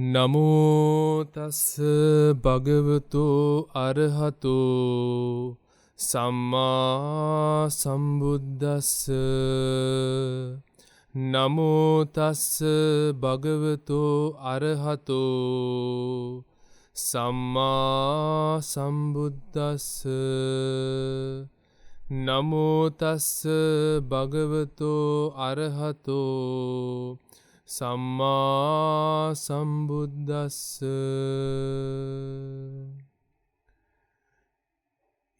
නමෝ තස් භගවතු අරහතෝ සම්මා සම්බුද්දස්ස නමෝ තස් භගවතු අරහතෝ සම්මා සම්බුද්දස්ස නමෝ තස් භගවතු අරහතෝ සම්මා සම්බුද්දස්ස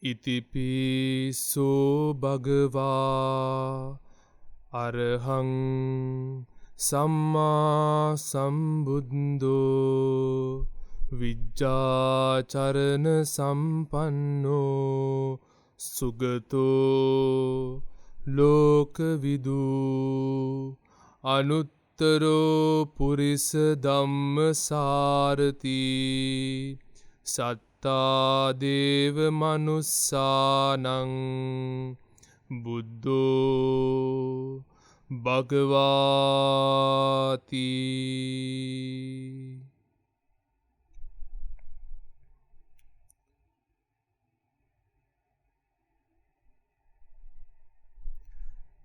ඉතිපිසෝ භගවා අරහං සම්මා සම්බුද්දෝ විජ්ජාචරණ සම්පන්නෝ සුගතෝ ලෝකවිදු අනුත්තරෝ පුරිස ධම්මසාරති සත්තා දේව මනුස්සානං බුද්ධෝ භගවාති.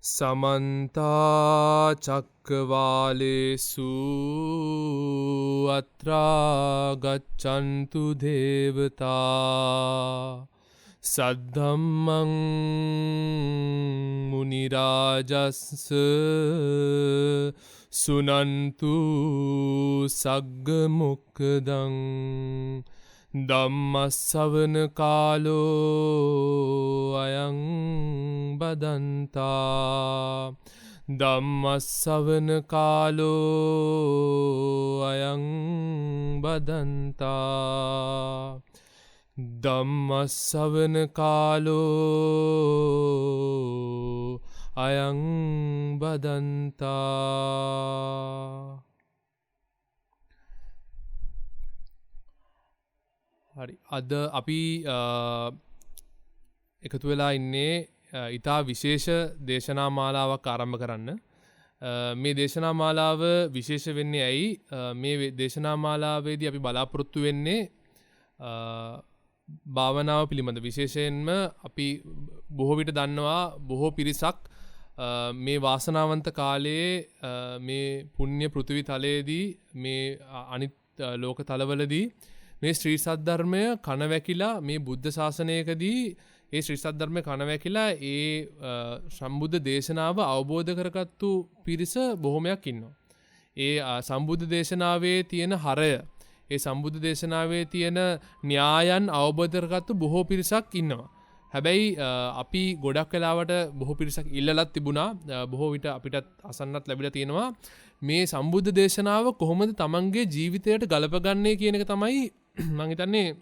සමන්තා චක්කවාලේසු අත්‍රා ගච්ඡන්තු දේවතා සද්ධම්මං මුනි රාජස්ස සුනන්තු සග්ග මොක්ඛදං ධම්මස්සවන කාලෝ අයං බදන්තා ධම්මස්සවන කාලෝ අයං බදන්තා ධම්මස්සවන කාලෝ අයං බදන්තා. හරි, අද අපි එකතු වෙලා ඉන්නේ ඉතා විශේෂ දේශනා මාලාවක් ආරම්භ කරන්න. මේ දේශනා මාලාව විශේෂ වෙන්නේ ඇයි? මේ දේශනා මාලාවේදී අපි බලාපොරොත්තු වෙන්නේ භාවනාව පිළිබඳ. විශේෂයෙන්ම අපි බොහෝ විට දන්නවා බොහෝ පිරිසක් මේ වාසනාවන්ත කාලයේ මේ පුණ්‍ය පෘථිවි තලයේදී මේ අනිත් ලෝක තලවලදී මේ ශ්‍රී සද්ධර්මය කණවැකිලා මේ බුද්ධ ශාසනයකදී ඒ ශ්‍රී සද්ධර්මය කණවැකිලා ඒ සම්බුද්ධ දේශනාව අවබෝධ කරගත්තු පිරිස බොහොමයක් ඉන්නවා. ඒ සම්බුද්ධ දේශනාවේ තියෙන හරය, ඒ සම්බුද්ධ දේශනාවේ තියෙන න්‍යායන් අවබෝධ කරගත්තු බොහෝ පිරිසක් ඉන්නවා. හැබැයි අපි ගොඩක් වෙලාවට බොහෝ පිරිසක් ඉල්ලලත් තිබුණා. බොහෝ විට අපිටත් අසන්නත් ලැබිලා තියෙනවා. මේ සම්බුද්ධ දේශනාව කොහොමද තමන්ගේ ජීවිතයට ගලපගන්නේ කියන එක තමයි මම හිතන්නේ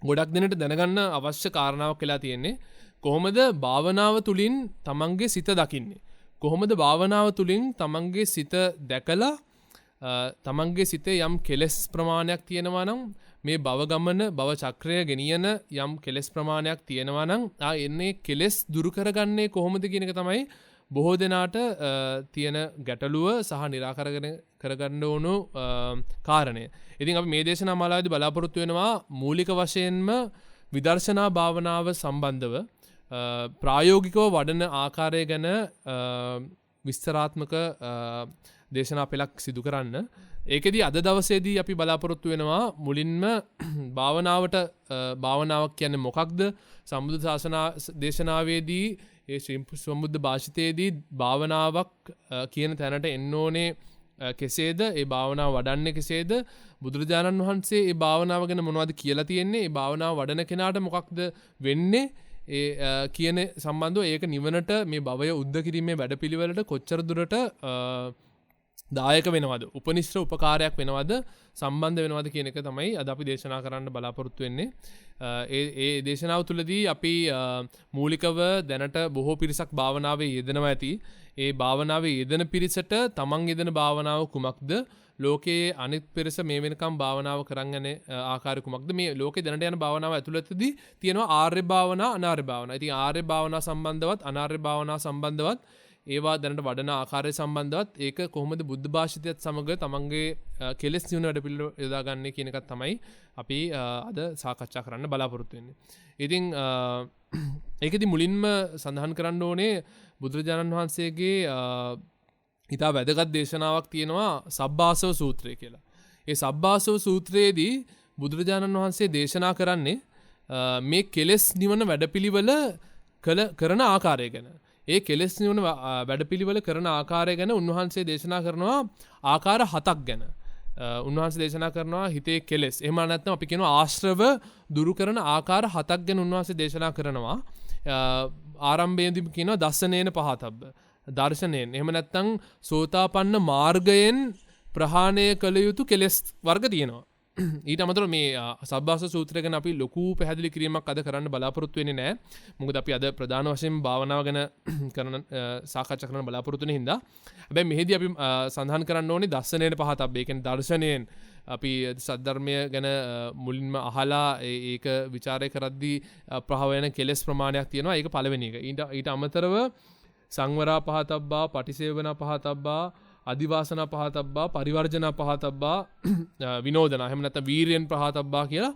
ගොඩක් දෙනට දැනගන්න අවශ්‍ය කාරණාවක් වෙලා තියෙන්නේ. කොහොමද භාවනාව තුලින් තමන්ගේ සිත දකින්නේ? කොහොමද භාවනාව තුලින් තමන්ගේ සිත දැකලා තමන්ගේ සිතේ යම් කෙලෙස් ප්‍රමාණයක් තියෙනවා නම් මේ භව ගමන භව චක්‍රය ගෙනියන යම් කෙලෙස් ප්‍රමාණයක් තියෙනවා නම් එන්නේ කෙලෙස් දුරු කරගන්නේ කොහොමද කියන එක තමයි බොහෝ දෙනාට තියෙන ගැටලුව සහ निराකරණය කරගන්න ඕන කාරණය. ඉතින් අපි මේ දේශනා මාලාවේදී බලාපොරොත්තු වෙනවා මූලික වශයෙන්ම විදර්ශනා භාවනාව සම්බන්ධව ප්‍රායෝගිකව වඩන ආකාරය ගැන විස්තරාත්මක දේශනා පෙළක් සිදු කරන්න. ඒකෙදී අද දවසේදී අපි බලාපොරොත්තු වෙනවා මුලින්ම භාවනාවක් කියන්නේ මොකක්ද? සම්බුද්ධ ශාසන දේශනාවේදී ඒ සම්බුද්ධ භාෂිතයේදී භාවනාවක් කියන තැනට එන්න ඕනේ කෙසේද? ඒ භාවනාව වඩන්නේ කෙසේද? බුදුරජාණන් වහන්සේ ඒ භාවනාව ගැන මොනවද කියලා තියෙන්නේ? ඒ භාවනාව වඩන කෙනාට මොකක්ද වෙන්නේ? ඒ කියන සම්බන්ධව ඒක නිවනට මේ භවය උද්ද කිරීමේ වැඩපිළිවෙලට කොච්චර දුරට දායක වෙනවද? උපනිශ්‍ර උපකාරයක් වෙනවද? සම්බන්ධ වෙනවද කියන එක තමයි අද අපි දේශනා කරන්න බලාපොරොත්තු වෙන්නේ. ඒ දේශනාව තුළදී අපි මූලිකව දැනට බොහෝ පිරිසක් භාවනාවේ යෙදෙනවා ඇති. ඒ භාවනාවේ යෙදෙන පිරිසට තමන් යෙදෙන භාවනාව කුමක්ද? ලෝකයේ අනිත් පිරිස මේ වෙනකම් භාවනාව කරන් යන ආකාරය කුමක්ද? මේ ලෝකේ දැනට යන භාවනාව ඇතුළතදී තියෙනවා ආර්ය භාවනා, අනාර්ය භාවනා. ඉතින් ආර්ය භාවනා සම්බන්ධවත් අනාර්ය භාවනා සම්බන්ධවත් ඒවා දැනට වඩන ආකාරය සම්බන්ධවත් ඒක කොහොමද බුද්ධ භාෂිතයත් සමග තමන්ගේ කෙලෙස් නිවන වැඩපිළිවෙල යොදාගන්නේ කියන එකත් තමයි අපි අද සාකච්ඡා කරන්න බලාපොරොත්තු වෙන්නේ. ඉතින් ඒකෙදි මුලින්ම සඳහන් කරන්න ඕනේ බුදුරජාණන් වහන්සේගේ ඉතා වැදගත් දේශනාවක් තියෙනවා සබ්බාසව සූත්‍රය කියලා. ඒ සබ්බාසව සූත්‍රයේදී බුදුරජාණන් වහන්සේ දේශනා කරන්නේ මේ කෙලෙස් නිවන වැඩපිළිවෙල කරන ආකාරය ගැන. ඒ කෙලෙස් නිවන වැඩපිළිවෙල කරන ආකාරය ගැන උන්වහන්සේ දේශනා කරනවා ආකාර 7ක් ගැන. උන්වහන්සේ දේශනා කරනවා හිතේ කෙලෙස්. එහෙම නැත්නම් අපි කියනවා ආශ්‍රව දුරු කරන ආකාර 7ක් ගැන උන්වහන්සේ දේශනා කරනවා. ආරම්භයේදී කියනවා දස්සනේන පහතබ්බ. දර්ශනයෙන්. එහෙම නැත්නම් සෝතාපන්න මාර්ගයෙන් ප්‍රහාණය කළ යුතු කෙලෙස් වර්ග තියෙනවා. ඊට අමතරව මේ සබ්බාස සූත්‍රය ගැන අපි ලොකු පැහැදිලි කිරීමක් අද කරන්න බලාපොරොත්තු වෙන්නේ නැහැ. මොකද අපි අද ප්‍රධාන වශයෙන් භාවනාව ගැන සාකච්ඡා කරන්න බලාපොරොත්තු වෙන හින්දා. හැබැයි මෙහිදී අපි සඳහන් කරන්න ඕනේ දර්ශනයෙන් පහතබ්බ. ඒ කියන්නේ දර්ශනයෙන් අපි සද්ධර්මය ගැන මුලින්ම අහලා ඒක ਵਿਚාරය කරද්දී ප්‍රහ වෙන කෙලෙස් ප්‍රමාණයක් තියෙනවා. ඒක පළවෙනි එක. ඊට අමතරව සංවරා පහතබ්බා, පටිසේවනා පහතබ්බා, අදිවාසනා පහතබ්බා, පරිවර්ජනා පහතබ්බා, විනෝදනා එහෙම නැත්නම් වීරියෙන් පහතබ්බා කියලා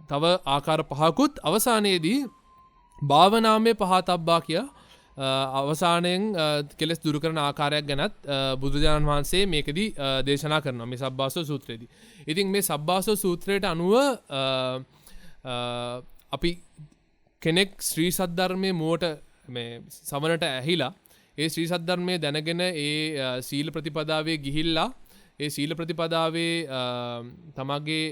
තව ආකාර පහකුත් අවසානයේදී භාවනාමය පහතබ්බා කියලා අවසානයෙන් කෙලස් දුරු කරන ආකාරයක් ගැනත් බුදුරජාණන් වහන්සේ මේකදී දේශනා කරනවා මේ සබ්බාසව සූත්‍රයේදී. ඉතින් මේ සබ්බාසව සූත්‍රයට අනුව අපි කෙනෙක් ශ්‍රී සද්ධර්මයේ මුවට මේ සමනට ඇහිලා ඒ ශ්‍රී සද්ධර්මයේ දැනගෙන ඒ සීල ප්‍රතිපදාවේ ගිහිල්ලා ඒ සීල ප්‍රතිපදාවේ තමගේ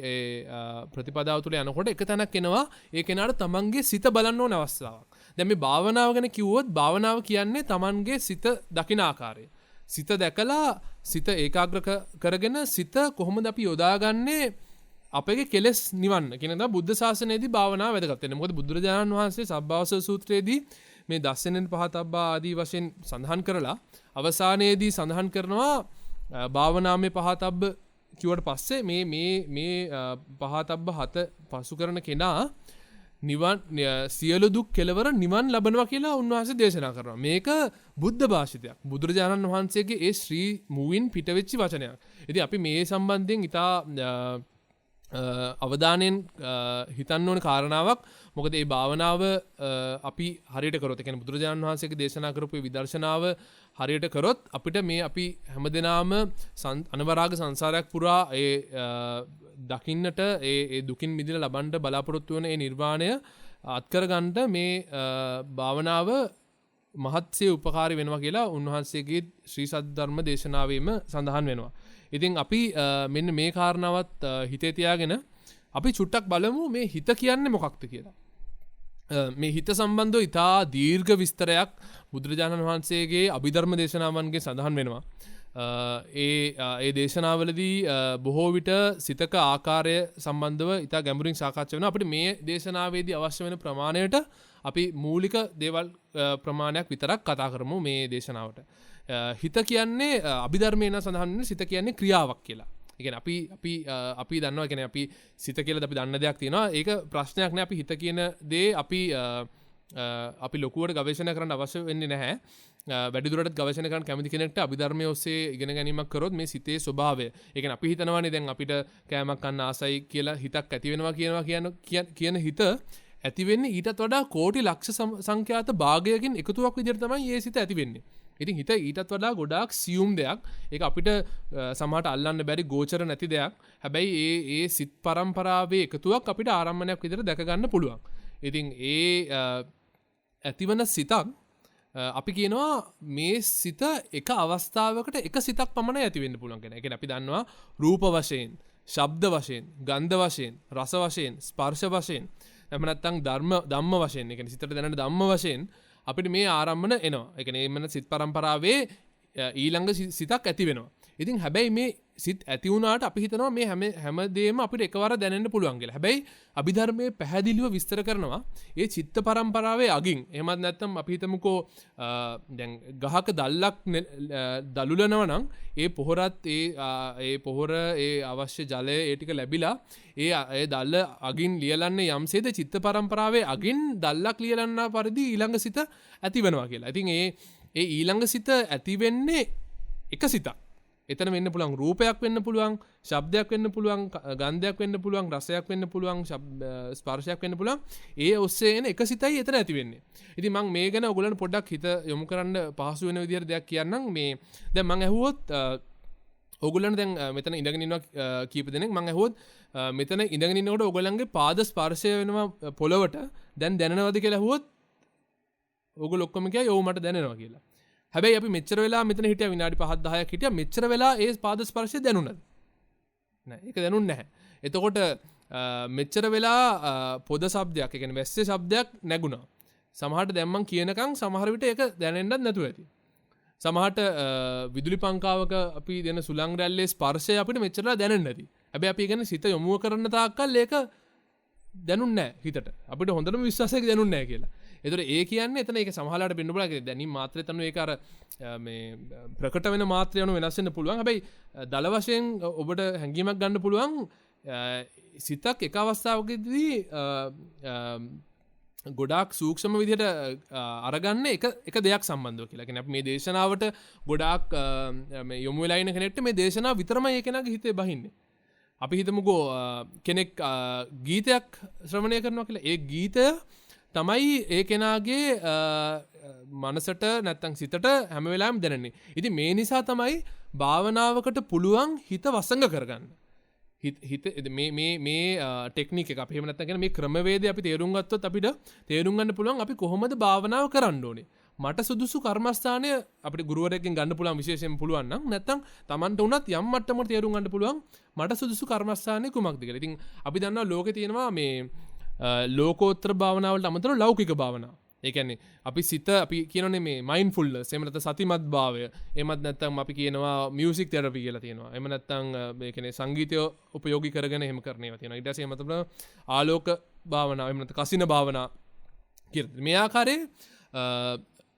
ප්‍රතිපදාව තුළ යනකොට එක තැනක් එනවා ඒ කෙනාට තමන්ගේ සිත බලන්න ඕන අවස්ථාවක්. දැන් මේ භාවනාව ගැන කිව්වොත් භාවනාව කියන්නේ තමන්ගේ සිත දකින ආකාරය. සිත දැකලා සිත ඒකාග්‍ර කරගෙන සිත කොහොමද අපි යොදාගන්නේ අපගේ කෙලෙස් නිවන්න කියන දා බුද්ධ ශාසනයේදී භාවනාව වැදගත් වෙනවා. මොකද බුදුරජාණන් වහන්සේ සබ්බාසව සූත්‍රයේදී මේ දස්සනෙන් පහතබ්බා ආදී වශයෙන් සඳහන් කරලා අවසානයේදී සඳහන් කරනවා භාවනාමය පහතබ්බ කිව්වට පස්සේ මේ පහතබ්බ 7 පසු කරන කෙනා නිවන් සියලු දුක් කෙලවර නිවන් ලබනවා කියලා උන්වහන්සේ දේශනා කරනවා. මේක බුද්ධ භාෂිතයක්. බුදුරජාණන් වහන්සේගේ ඒ ශ්‍රී මුවින් පිටවෙච්ච වචනයක්. ඉතින් අපි මේ සම්බන්ධයෙන් ඉතා අවධානයෙන් හිතන්න ඕන කාරණාවක්. මොකද මේ භාවනාව අපි හරියට කරොත්, ඒ කියන්නේ බුදුරජාණන් වහන්සේගේ දේශනා කරපු විදර්ශනාව හරියට කරොත් අපිට මේ අපි හැමදෙනාම අනවරාග සංසාරයක් පුරා ඒ දකින්නට ඒ දුකින් මිදෙලා ලබන්න බලාපොරොත්තු වෙන ඒ නිර්වාණය අත්කරගන්න මේ භාවනාව මහත්සේ උපකාරී වෙනවා කියලා උන්වහන්සේගේ ශ්‍රී සද්ධර්ම දේශනාවෙම සඳහන් වෙනවා. ඉතින් අපි මෙන්න මේ කාරණාවත් හිතේ තියාගෙන අපි චුට්ටක් බලමු මේ හිත කියන්නේ මොකක්ද කියලා. මේ හිත සම්බන්ධව ඉතා දීර්ඝ විස්තරයක් බුදුරජාණන් වහන්සේගේ අභිධර්ම දේශනාවන්ගේ සඳහන් වෙනවා. ඒ දේශනාවලදී බොහෝ විට සිතක ආකාරය සම්බන්ධව ඉතා ගැඹුරින් සාකච්ඡා වෙනවා. අපිට මේ දේශනාවේදී අවශ්‍ය වෙන ප්‍රමාණයට අපි මූලික දේවල් ප්‍රමාණයක් විතරක් කතා කරමු මේ දේශනාවට. හිත කියන්නේ අභිධර්මයේ නම් සඳහන් වෙන සිත කියන්නේ ක්‍රියාවක් කියලා. ඒ කියන්නේ අපි දන්නවා කියන්නේ අපි සිත කියලා අපි දන්න දෙයක් තියෙනවා. ඒක ප්‍රශ්නයක් නෑ. අපි හිත කියන දේ අපි ලොකුවට ගවේෂණය කරන්න අවශ්‍ය වෙන්නේ නැහැ. වැඩිදුරටත් ගවේෂණය කරන්න කැමති කෙනෙක්ට අභිධර්මයේ ඔස්සේ ඉගෙන ගැනීමක් කරොත් මේ සිතේ ස්වභාවය. ඒ කියන්නේ අපි හිතනවානේ දැන් අපිට කෑමක් කන්න ආසයි කියලා හිතක් ඇති වෙනවා කියන හිත ඇති වෙන්නේ ඊටත් වඩා කෝටි ලක්ෂ සංඛ්‍යාත භාගයකින් එකතුවක් විදිහට තමයි මේ සිත ඇති වෙන්නේ. ඉතින් හිත ඊටත් වඩා ගොඩාක් සියුම් දෙයක්. ඒක අපිට සමහරට අල්ලන්න බැරි ගෝචර නැති දෙයක්. හැබැයි ඒ සිත් පරම්පරාවේ එකතුවක් අපිට ආරම්භණයක් විදිහට දැක ගන්න පුළුවන්. ඉතින් ඇතිවන සිතක් අපි කියනවා මේ සිත එක අවස්ථාවකට එක සිතක් පමණයි ඇති වෙන්න පුළුවන් කියන. ඒ කියන්නේ අපි දන්නවා රූප වශයෙන්, ශබ්ද වශයෙන්, ගන්ධ වශයෙන්, රස වශයෙන්, ස්පර්ශ වශයෙන්, එහෙම නැත්නම් ධම්ම වශයෙන්, ඒ කියන්නේ සිතට දැනෙන ධම්ම වශයෙන් අපිට මේ ආරම්භන එනවා. ඒ කියන්නේ මේ සිත් පරම්පරාවේ ඊළඟ සිතක් ඇති වෙනවා. ඉතින් හැබැයි මේ සිත් ඇති වුණාට අපි හිතනවා මේ හැමදේම අපිට එකවර දැනෙන්න පුළුවන් කියලා. හැබැයි අභිධර්මයේ පැහැදිලිව විස්තර කරනවා මේ චිත්ත පරම්පරාවේ අගින්. එහෙමත් නැත්නම් අපි හිතමුකෝ දැන් ගහක දැල්ලක් දලුලනවා නම් ඒ පොහොරත් ඒ පොහොර ඒ අවශ්‍ය ජලය ඒ ටික ලැබිලා ඒ දැල්ල අගින් ලියලන්නේ යම්සේද චිත්ත පරම්පරාවේ අගින් දැල්ලක් ලියලන්නා පරිදි ඊළඟ සිත ඇති වෙනවා කියලා. ඉතින් ඒ ඊළඟ සිත ඇති වෙන්නේ එක සිතක්. එතන වෙන්න පුළුවන් රූපයක් වෙන්න පුළුවන්, ශබ්දයක් වෙන්න පුළුවන්, ගන්ධයක් වෙන්න පුළුවන්, රසයක් වෙන්න පුළුවන්, ස්පර්ශයක් වෙන්න පුළුවන්. ඒ ඔස්සේ එන එක සිතයි එතන ඇති වෙන්නේ. ඉතින් මම මේ ගැන ඔයගොල්ලන්ට පොඩ්ඩක් හිත යොමු කරන්න පහසු වෙන විදිහට දෙයක් කියන්නම්. මේ දැන් මම ඇහුවොත් ඔයගොල්ලන්ට දැන් මෙතන ඉඳගෙන ඉන්නවා කීප දෙනෙක් මම ඇහුවොත් මෙතන ඉඳගෙන ඉන්නකොට ඔයගොල්ලන්ගේ පාද ස්පර්ශය වෙනවා පොළවට දැන් දැනෙනවද කියලා ඇහුවොත් ඔයගොල්ලෝ ඔක්කොම කියයි ඔව් මට දැනෙනවා කියලා. හැබැයි අපි මෙච්චර වෙලා මෙතන හිටියා විනාඩි 5ක් 10ක් හිටියා මෙච්චර වෙලා ඒ පාද ස්පර්ශය දැනුණාද? නෑ ඒක දැනුන්නේ නැහැ. එතකොට මෙච්චර වෙලා පොද ශබ්දයක් ඒ කියන්නේ වැස්සේ ශබ්දයක් නැගුණා. සමහරට දැන් මං කියනකම් සමහර විට ඒක දැනෙන්නත් නැතුව ඇති. සමහරට විදුලි පංකාවක අපි දෙන සුළං රැල්ලේ ස්පර්ශය අපිට මෙච්චරලා දැනෙන්නේ නැති. හැබැයි අපි කියන්නේ සිත යොමු කරන තාක්කල් ඒක දැනුන්නේ නැහැ හිතට. අපිට හොඳටම විශ්වාසයක් දැනුන්නේ නැහැ කියලා. ඒතර ඒ කියන්නේ එතන ඒක සමහරලාට වෙන්න පුළුවන්. දැනීම් මාත්‍රය තනු ඒක අර මේ ප්‍රකට වෙන මාත්‍රය යන වෙනස් වෙන්න පුළුවන්. හැබැයි දල වශයෙන් ඔබට හැඟීමක් ගන්න පුළුවන් සිතක් එක අවස්ථාවකදී ගොඩාක් සූක්ෂම විදිහට අරගන්න එක දෙයක් සම්බන්ධව කියලා. කියන්නේ අපි මේ දේශනාවට ගොඩාක් මේ යොමු වෙලා ඉන්න කෙනෙක්ට මේ දේශනාව විතරමයි ඒ කෙනාගේ හිතේ බහින්නේ. අපි හිතමුකෝ කෙනෙක් ගීතයක් ශ්‍රවණය කරනවා කියලා. ඒ ගීතය තමයි ඒ කෙනාගේ මනසට නැත්තම් සිතට හැම වෙලාවෙම දැනෙන්නේ. ඉතින් මේ නිසා තමයි භාවනාවකට පුළුවන් හිත වසඟ කරගන්න. හිත මේ ටෙක්නික් එක අපි එහෙම නැත්නම් කියන මේ ක්‍රමවේදය අපි තේරුම් ගත්තොත් අපිට තේරුම් ගන්න පුළුවන් අපි කොහොමද භාවනාව කරන්න ඕනේ. මට සුදුසු කර්මස්ථානය අපිට ගුරුවරයෙක්ගෙන් ගන්න පුළුවන් විශේෂයෙන් පුළුවන් නම් නැත්නම් Tamanට උනත් යම් මට්ටමකට තේරුම් ගන්න පුළුවන් මට සුදුසු කර්මස්ථානය කුමක්ද කියලා. ඉතින් අපි දන්නවා ලෝකේ තියෙනවා මේ ලෝකෝත්තර භාවනාවලට අමතරව ලෞකික භාවනාව. ඒ කියන්නේ අපි සිත අපි කියනනේ මේ මයින්ඩ්ෆුල්නස් එහෙම නැත්නම් සතිමත් භාවය. එහෙමත් නැත්නම් අපි කියනවා මියුසික් තෙරපි කියලා තියෙනවා. එහෙම නැත්නම් මේ කියන්නේ සංගීතය උපයෝගී කරගෙන එහෙම කරන ඒවා තියෙනවා. ඊට පස්සේ එහෙම තමයි ආලෝක භාවනාව එහෙම නැත්නම් කසින භාවනාව කියලා. මේ ආකාරයේ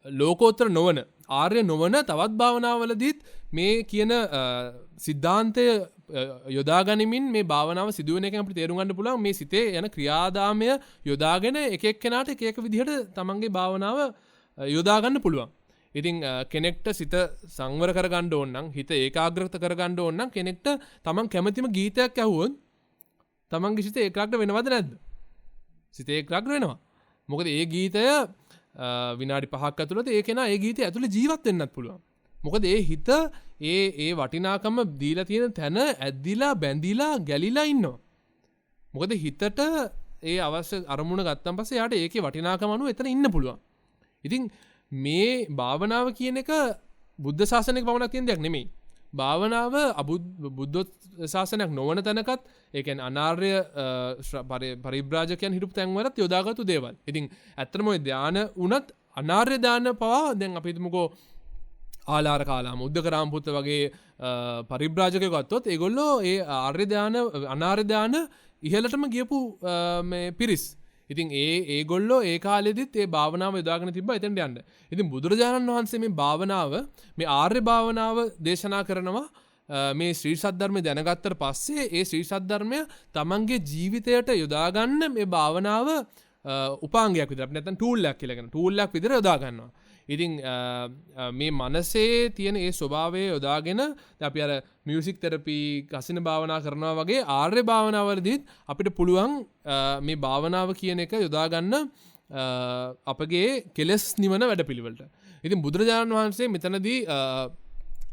ලෝකෝත්තර නොවන ආර්ය නොවන තවත් භාවනාවලදීත් මේ කියන සිද්ධාන්තය යොදා ගනිමින් මේ භාවනාව සිදුවෙන එක අපිට තේරුම් ගන්න පුළුවන්. මේ සිතේ යන ක්‍රියාදාමය යොදාගෙන එක එක්කෙනාට එක එක විදිහට තමන්ගේ භාවනාව යොදා ගන්න පුළුවන්. ඉතින් කෙනෙක්ට සිත සංවර කරගන්න ඕන නම් හිත ඒකාග්‍රත කරගන්න ඕන නම් කෙනෙක්ට තමන් කැමතිම ගීතයක් ඇහුවොත් තමන්ගේ සිත ඒකාග්‍ර වෙනවද නැද්ද? සිත ඒකාග්‍ර වෙනවා. මොකද ඒ ගීතය විනාඩි 5ක් ඇතුළත ඒ කෙනා ඒ ගීතය ඇතුළේ ජීවත් වෙන්නත් පුළුවන්. මොකද ඒ හිත ඒ වටිනාකම දීලා තියෙන තැන ඇද්දිලා බැඳිලා ගැලිලා ඉන්නවා. මොකද හිතට ඒ අවශ්‍ය අරමුණ ගත්තන් පස්සේ යාට ඒකේ වටිනාකම අනුව එතන ඉන්න පුළුවන්. ඉතින් මේ භාවනාව කියන එක බුද්ධ ශාසනයක පමණක් තියෙන දෙයක් නෙමෙයි. භාවනාව බුද්ධ ශාසනයක් නොවන තැනකත් ඒ කියන්නේ අනාර්ය පරිබ්‍රාජකයන් හිටපු තැන්වලත් යොදාගත්තු දේවල්. ඉතින් ඇත්තටම ඔය ධානය උනත් අනාර්ය ධානය පවා දැන් අපි හිතමුකෝ ආලාර කාලාම උද්දකරාම පුත්ත වගේ පරිබ්‍රාජකයෝ ගත්තොත් ඒගොල්ලෝ ඒ ආර්ය ධාන අනාර්ය ධාන ඉහළටම ගියපු මේ පිරිස්. ඉතින් ඒගොල්ලෝ ඒ කාලෙදිත් ඒ භාවනාව යොදාගෙන තිබ්බා එතනට යන්න. ඉතින් බුදුරජාණන් වහන්සේ මේ භාවනාව මේ ආර්ය භාවනාව දේශනා කරනවා මේ ශ්‍රී සද්ධර්මය දැනගත්තට පස්සේ ඒ ශ්‍රී සද්ධර්මය තමන්ගේ ජීවිතයට යොදා ගන්න මේ භාවනාව උපාංගයක් විදිහට අපි නැත්නම් ටූල් එකක් කියලා කියන ටූල් එකක් විදිහට යොදා ගන්නවා. ඉතින් මේ මනසේ තියෙන ඒ ස්වභාවය යොදාගෙන අපි අර මියුසික් තෙරපි කසින භාවනා කරනවා වගේ ආර්ය භාවනාවලදීත් අපිට පුළුවන් මේ භාවනාව කියන එක යොදා ගන්න අපගේ කෙලස් නිවන වැඩපිළිවෙලට. ඉතින් බුදුරජාණන් වහන්සේ මෙතනදී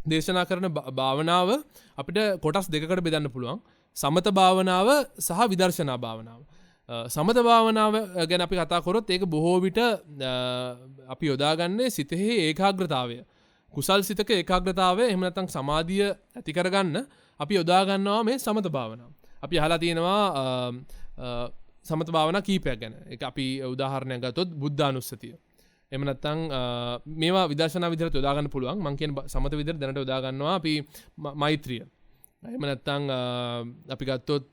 දේශනා කරන භාවනාව අපිට කොටස් දෙකකට බෙදන්න පුළුවන්. සමත භාවනාව සහ විදර්ශනා භාවනාව. සමත භාවනාව ගැන අපි කතා කරොත් ඒක බොහෝ විට අපි යොදාගන්නේ සිතෙහි ඒකාග්‍රතාවය. කුසල් සිතක ඒකාග්‍රතාවය එහෙම නැත්නම් සමාධිය ඇති කරගන්න අපි යොදා ගන්නවා මේ සමත භාවනාව. අපි අහලා තියෙනවා සමත භාවනා කීපයක් ගැන. ඒක අපි උදාහරණයක් ගත්තොත් බුද්ධානුස්සතිය. එහෙම නැත්නම් මේවා විදර්ශනා විදිහට යොදා ගන්න පුළුවන්. මම කියන සමත විදිහට දැනට යොදා ගන්නවා අපි මෛත්‍රිය. එහෙම නැත්නම් අපි ගත්තොත්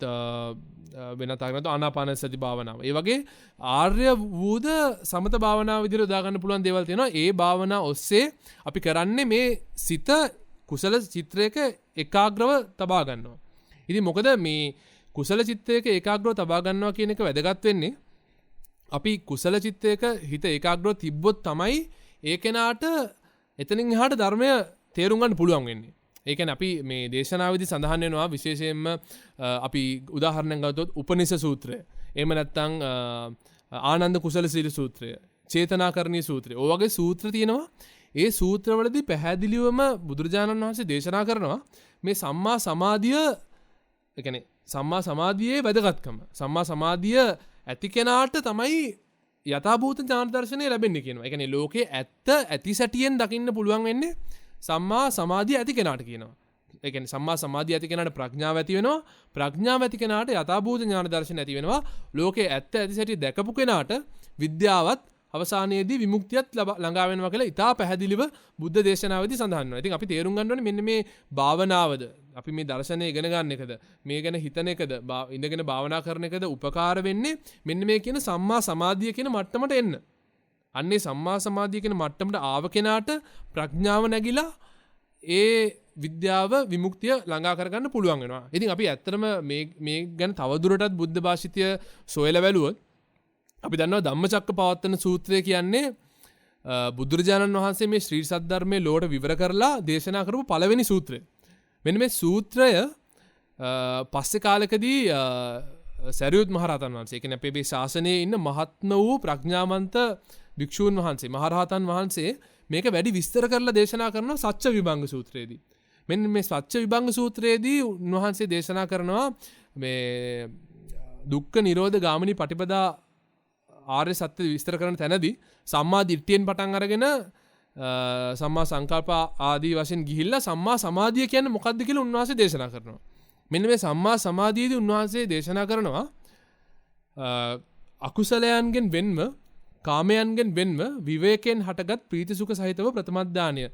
වෙනත් ආනාපාන සති භාවනාව. ඒ වගේ ආර්ය වූද සමත භාවනාව විදිහට යොදා ගන්න පුළුවන් දේවල් තියෙනවා. ඒ භාවනාව ඔස්සේ අපි කරන්නේ මේ සිත කුසල චිත්‍රයක ඒකාග්‍රව තබා ගන්නවා. ඉතින් මොකද මේ කුසල චිත්තයක ඒකාග්‍රව තබා ගන්නවා කියන එක වැදගත් වෙන්නේ අපි කුසල චිත්තයක හිත ඒකාග්‍රව තිබ්බොත් තමයි ඒ කෙනාට එතනින් එහාට ධර්මය තේරුම් ගන්න පුළුවන් වෙන්නේ. ඒ කියන්නේ අපි මේ දේශනාවේදී සඳහන් වෙනවා විශේෂයෙන්ම අපි උදාහරණයක් ගත්තොත් උපනිෂ සූත්‍රය. එහෙම නැත්නම් ආනන්ද කුසල සීල සූත්‍රය, චේතනාකරණී සූත්‍රය. ඔය වගේ සූත්‍ර තියෙනවා. ඒ සූත්‍රවලදී පැහැදිලිවම බුදුරජාණන් වහන්සේ දේශනා කරනවා මේ සම්මා සමාධිය, ඒ කියන්නේ සම්මා සමාධියේ වැදගත්කම. සම්මා සමාධිය ඇති කෙනාට තමයි යථාභූත ඥාන දර්ශනය ලැබෙන්නේ කියනවා. ඒ කියන්නේ ලෝකේ ඇත්ත ඇති සැටියෙන් දකින්න පුළුවන් වෙන්නේ සම්මා සමාධිය ඇති කෙනාට කියනවා. ඒ කියන්නේ සම්මා සමාධිය ඇති කෙනාට ප්‍රඥාව ඇති වෙනවා. ප්‍රඥාව ඇති කෙනාට යථාභූත ඥාන දර්ශනය ඇති වෙනවා. ලෝකේ ඇත්ත ඇති සැටි දැකපු කෙනාට විද්‍යාවත් අවසානයේදී විමුක්තියත් ළඟා වෙනවා කියලා ඉතා පැහැදිලිව බුද්ධ දේශනාවේදී සඳහන් වෙනවා. ඉතින් අපි තේරුම් ගන්න ඕනේ මෙන්න මේ භාවනාවද අපි මේ දර්ශනය ඉගෙන ගන්න එකද මේ ගැන හිතන එකද ඉඳගෙන භාවනා කරන එකද උපකාර වෙන්නේ මෙන්න මේ කියන සම්මා සමාධිය කියන මට්ටමට එන්න. අන්නේ සම්මා සමාධිය කියන මට්ටමට ආව කෙනාට ප්‍රඥාව නැగిලා ඒ විද්‍යාව විමුක්තිය ළඟා කරගන්න පුළුවන් වෙනවා. ඉතින් අපි ඇත්තටම මේ ගැන තවදුරටත් බුද්ධ භාෂිතය සොයලා බැලුවොත් අපි දන්නවා ධම්මචක්කපවත්තන සූත්‍රය කියන්නේ බුදුරජාණන් වහන්සේ මේ ශ්‍රී සද්ධර්මයේ ලෝට විවර කරලා දේශනා කරපු පළවෙනි සූත්‍රය. මෙන්න මේ සූත්‍රය පස්සේ කාලකදී සරියුත් මහරහතන් වහන්සේ, ඒ කියන්නේ අපේ මේ ශාසනයේ ඉන්න මහත්ම වූ ප්‍රඥාවන්ත භික්ෂූන් වහන්සේ, මහරහතන් වහන්සේ මේක වැඩි විස්තර කරලා දේශනා කරනවා සත්‍ය විභංග සූත්‍රයේදී. මෙන්න මේ සත්‍ය විභංග සූත්‍රයේදී උන්වහන්සේ දේශනා කරනවා මේ දුක්ඛ නිරෝධ ගාමිනී පටිපදා ආර්ය සත්‍ය විස්තර කරන තැනදී සම්මා දිට්ඨියෙන් පටන් අරගෙන සම්මා සංකල්ප ආදී වශයෙන් ගිහිල්ලා සම්මා සමාධිය කියන්නේ මොකක්ද කියලා උන්වහන්සේ දේශනා කරනවා. මෙන්න මේ සම්මා සමාධියේදී උන්වහන්සේ දේශනා කරනවා අකුසලයන්ගෙන් වෙන්ව, කාමයන්ගෙන් වෙන්ව විවේකයෙන් හටගත් ප්‍රීති සුඛ සහිතව ප්‍රථම ධානයට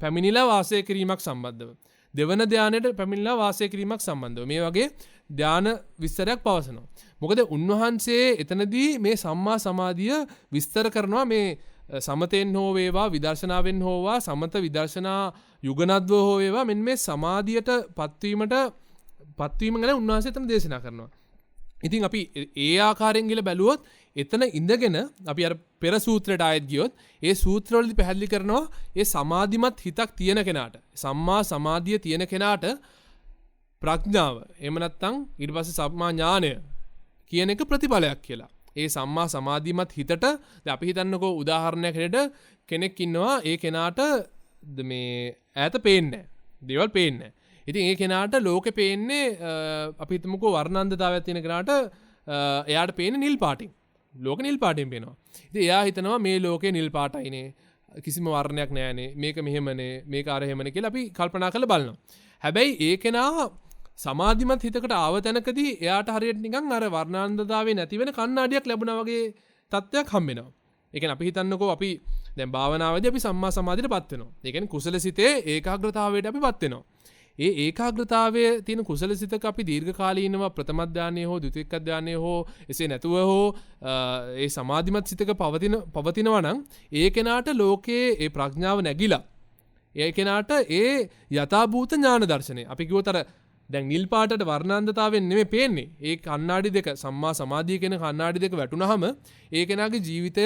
පැමිණිලා වාසය කිරීමක් සම්බන්ධව, දෙවන ධානයට පැමිණිලා වාසය කිරීමක් සම්බන්ධව මේ වගේ ධාන විස්තරයක් පවසනවා. මොකද උන්වහන්සේ එතනදී මේ සම්මා සමාධිය විස්තර කරනවා මේ සමතෙන් හෝ වේවා විදර්ශනාවෙන් හෝවා සමත විදර්ශනා යුගනද්ව හෝ වේවා මෙන්න මේ සමාධියට පත්වීම ගැන උන්වහන්සේ එතන දේශනා කරනවා. ඉතින් අපි ඒ ආකාරයෙන් ගිහලා බැලුවොත් එතන ඉඳගෙන අපි අර පෙර සූත්‍රයට ආයෙත් ගියොත් ඒ සූත්‍රවලදී පැහැදිලි කරනවා ඒ සමාධිමත් හිතක් තියෙන කෙනාට, සම්මා සමාධිය තියෙන කෙනාට ප්‍රඥාව එහෙම නැත්නම් ඊට පස්සේ සම්මා ඥානය කියන එක ප්‍රතිඵලයක් කියලා. ඒ සම්මා සමාධිමත් හිතට දැන් අපි හිතන්නකෝ උදාහරණයක් හැටියට කෙනෙක් ඉන්නවා ඒ කෙනාට මේ ඈත පේන්නේ නැහැ. දේවල් පේන්නේ නැහැ. ඉතින් ඒ කෙනාට ලෝකේ පේන්නේ අපි හිතමුකෝ වර්ණන්දතාවයක් තියෙන කෙනාට එයාට පේන්නේ නිල් පාටින්. ලෝකෙ නිල් පාටින් පේනවා. ඉතින් එයා හිතනවා මේ ලෝකේ නිල් පාටයිනේ. කිසිම වර්ණයක් නැහැනේ. මේක මෙහෙමනේ. මේක අර එහෙමනේ කියලා අපි කල්පනා කරලා බලනවා. හැබැයි ඒ කෙනා සමාධිමත් හිතකට ආව තැනකදී එයාට හරියට නිකන් අර වර්ණාන්දතාවේ නැති වෙන කණ්ණාඩියක් ලැබුණා වගේ තත්ත්වයක් හම්බ වෙනවා. ඒ කියන්නේ අපි හිතන්නකෝ අපි දැන් භාවනාවේදී අපි සම්මා සමාධියටපත් වෙනවා. ඒ කියන්නේ කුසල සිතේ ඒකාග්‍රතාවයට අපිපත් වෙනවා. ඒ ඒකාග්‍රතාවයේ තියෙන කුසල සිතක අපි දීර්ඝ කාලීනව ප්‍රථම ධානයේ හෝ ද්විතීක ධානයේ හෝ එසේ නැතුව හෝ ඒ සමාධිමත් සිතක පවතිනවා නම් ඒ කෙනාට ලෝකයේ ඒ ප්‍රඥාව නැగిලා ඒ කෙනාට ඒ යථාභූත ඥාන දර්ශනය අපි කිව්වතර දැන් නිල් පාටට වර්ණාන්දතාවෙන් නෙමෙයි පේන්නේ. ඒ කණ්ණාඩි දෙක සම්මා සමාධිය කියන කණ්ණාඩි දෙක වැටුනහම ඒ කෙනාගේ ජීවිතය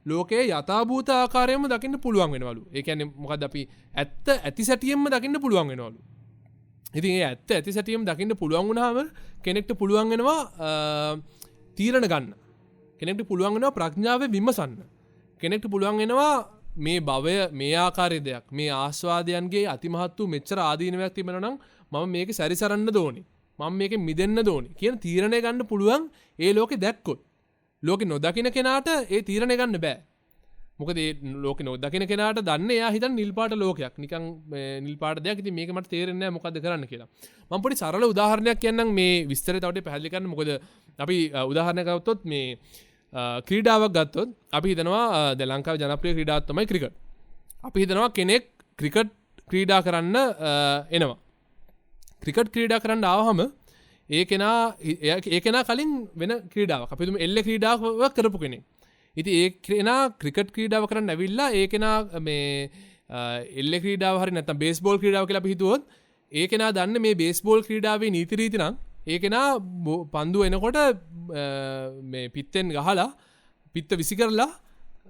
ලෝකයේ යථාභූත ආකාරයෙන්ම දකින්න පුළුවන් වෙනවලු. ඒ කියන්නේ මොකද්ද අපි ඇත්ත ඇති සැටියෙන්ම දකින්න පුළුවන් වෙනවලු. ඉතින් ඒ ඇත්ත ඇති සැටියෙන්ම දකින්න පුළුවන් වුණාම කෙනෙක්ට පුළුවන් වෙනවා තීරණ ගන්න. කෙනෙක්ට පුළුවන් වෙනවා ප්‍රඥාවෙන් විමසන්න. කෙනෙක්ට පුළුවන් වෙනවා මේ භවය මේ ආකාරයේ දෙයක් මේ ආස්වාදයන්ගේ අතිමහත් වූ මෙච්චර ආදීනයක් තිබෙනවා නම් මම මේක සැරිසරන්න ඕනේ. මම මේකෙන් මිදෙන්න ඕනේ කියන තීරණය ගන්න පුළුවන් ඒ ලෝකේ දැක්කොත්. ලෝකේ නොදකින්න කෙනාට ඒ තීරණය ගන්න බෑ. මොකද ඒ ලෝකේ නොදකින්න කෙනාට දන්නේ එයා හිතන්නේ නිල් පාට ලෝකයක්. නිකන් නිල් පාට දෙයක්. ඉතින් මේක මට තේරෙන්නේ නැහැ මොකද්ද කරන්න කියලා. මම පොඩි සරල උදාහරණයක් කියන්නම් මේ විස්තරය තව ටික පැහැදිලි කරන්න. මොකද අපි උදාහරණයක් ගත්තොත් මේ ක්‍රීඩාවක් ගත්තොත් අපි හිතනවා දැන් ලංකාවේ ජනප්‍රිය ක්‍රීඩාවක් තමයි ක්‍රිකට්. අපි හිතනවා කෙනෙක් ක්‍රිකට් ක්‍රීඩා කරන්න එනවා. ක්‍රිකට් ක්‍රීඩා කරන්න ආවහම ඒ කෙනා කලින් වෙන ක්‍රීඩාවක් අපි හිතමු එල්ලේ ක්‍රීඩාවක් කරපු කෙනෙක්. ඉතින් ඒ කෙනා ක්‍රිකට් ක්‍රීඩාව කරන්න ඇවිල්ලා ඒ කෙනා මේ එල්ලේ ක්‍රීඩාව හරි නැත්නම් බේස්බෝල් ක්‍රීඩාව කියලා අපි හිතුවොත් ඒ කෙනා දන්නේ මේ බේස්බෝල් ක්‍රීඩාවේ නීති රීති නම් ඒ කෙනා පන්දු එනකොට මේ පිත්තෙන් ගහලා පිත්ත විසි කරලා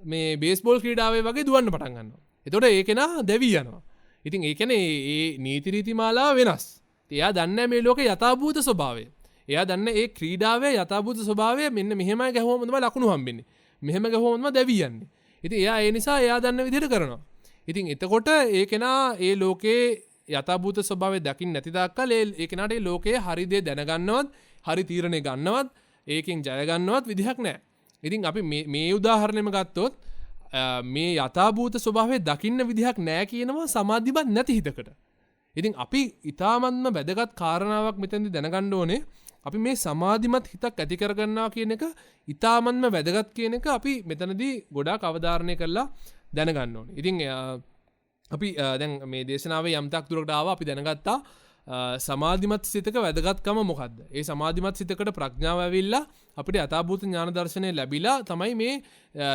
මේ බේස්බෝල් ක්‍රීඩාවේ වගේ දුවන්න පටන් ගන්නවා. එතකොට ඒ කෙනා දැවී යනවා. ඉතින් ඒ කියන්නේ ඒ නීති රීති මාලාව වෙනස්. එයා දන්නේ මේ ලෝකේ යථාභූත ස්වභාවය. එයා දන්නේ ඒ ක්‍රීඩාවේ යථාභූත ස්වභාවය මෙන්න මෙහෙමයි ගැහුවම තමයි ලකුණු හම්බෙන්නේ. මෙහෙම ගැහුවම තමයි දැවී යන්නේ. ඉතින් එයා ඒ නිසා එයා දන්න විදිහට කරනවා. ඉතින් එතකොට ඒ කෙනා ඒ ලෝකේ යථාභූත ස්වභාවය දකින්න නැති තාක්කල් ඒ කෙනාට ඒ ලෝකයේ හරි දේ දැනගන්නවත්, හරි තීරණේ ගන්නවත්, ඒකෙන් ජය ගන්නවත් විදිහක් නැහැ. ඉතින් අපි මේ උදාහරණෙම ගත්තොත් මේ යථාභූත ස්වභාවය දකින්න විදිහක් නැහැ කියනවා සමාධිමත් නැති හිතකට. ඉතින් අපි ඊ타මත්ම වැදගත් කාරණාවක් මෙතෙන්දී දැනගන්න ඕනේ. අපි මේ සමාධිමත් හිතක් ඇති කරගන්නවා කියන එක ඊ타මත්ම වැදගත් කියන එක අපි මෙතනදී ගොඩාක් අවධාරණය කරලා දැනගන්න ඕනේ. ඉතින් අපි දැන් මේ දේශනාවේ යම්තක් දුරකට ආවා. අපි දැනගත්තා සමාධිමත් සිතක වැදගත්කම මොකද්ද? ඒ සමාධිමත් සිතකට ප්‍රඥාව ඇවිල්ලා අපිට යථාභූත ඥාන දර්ශනය ලැබිලා තමයි මේ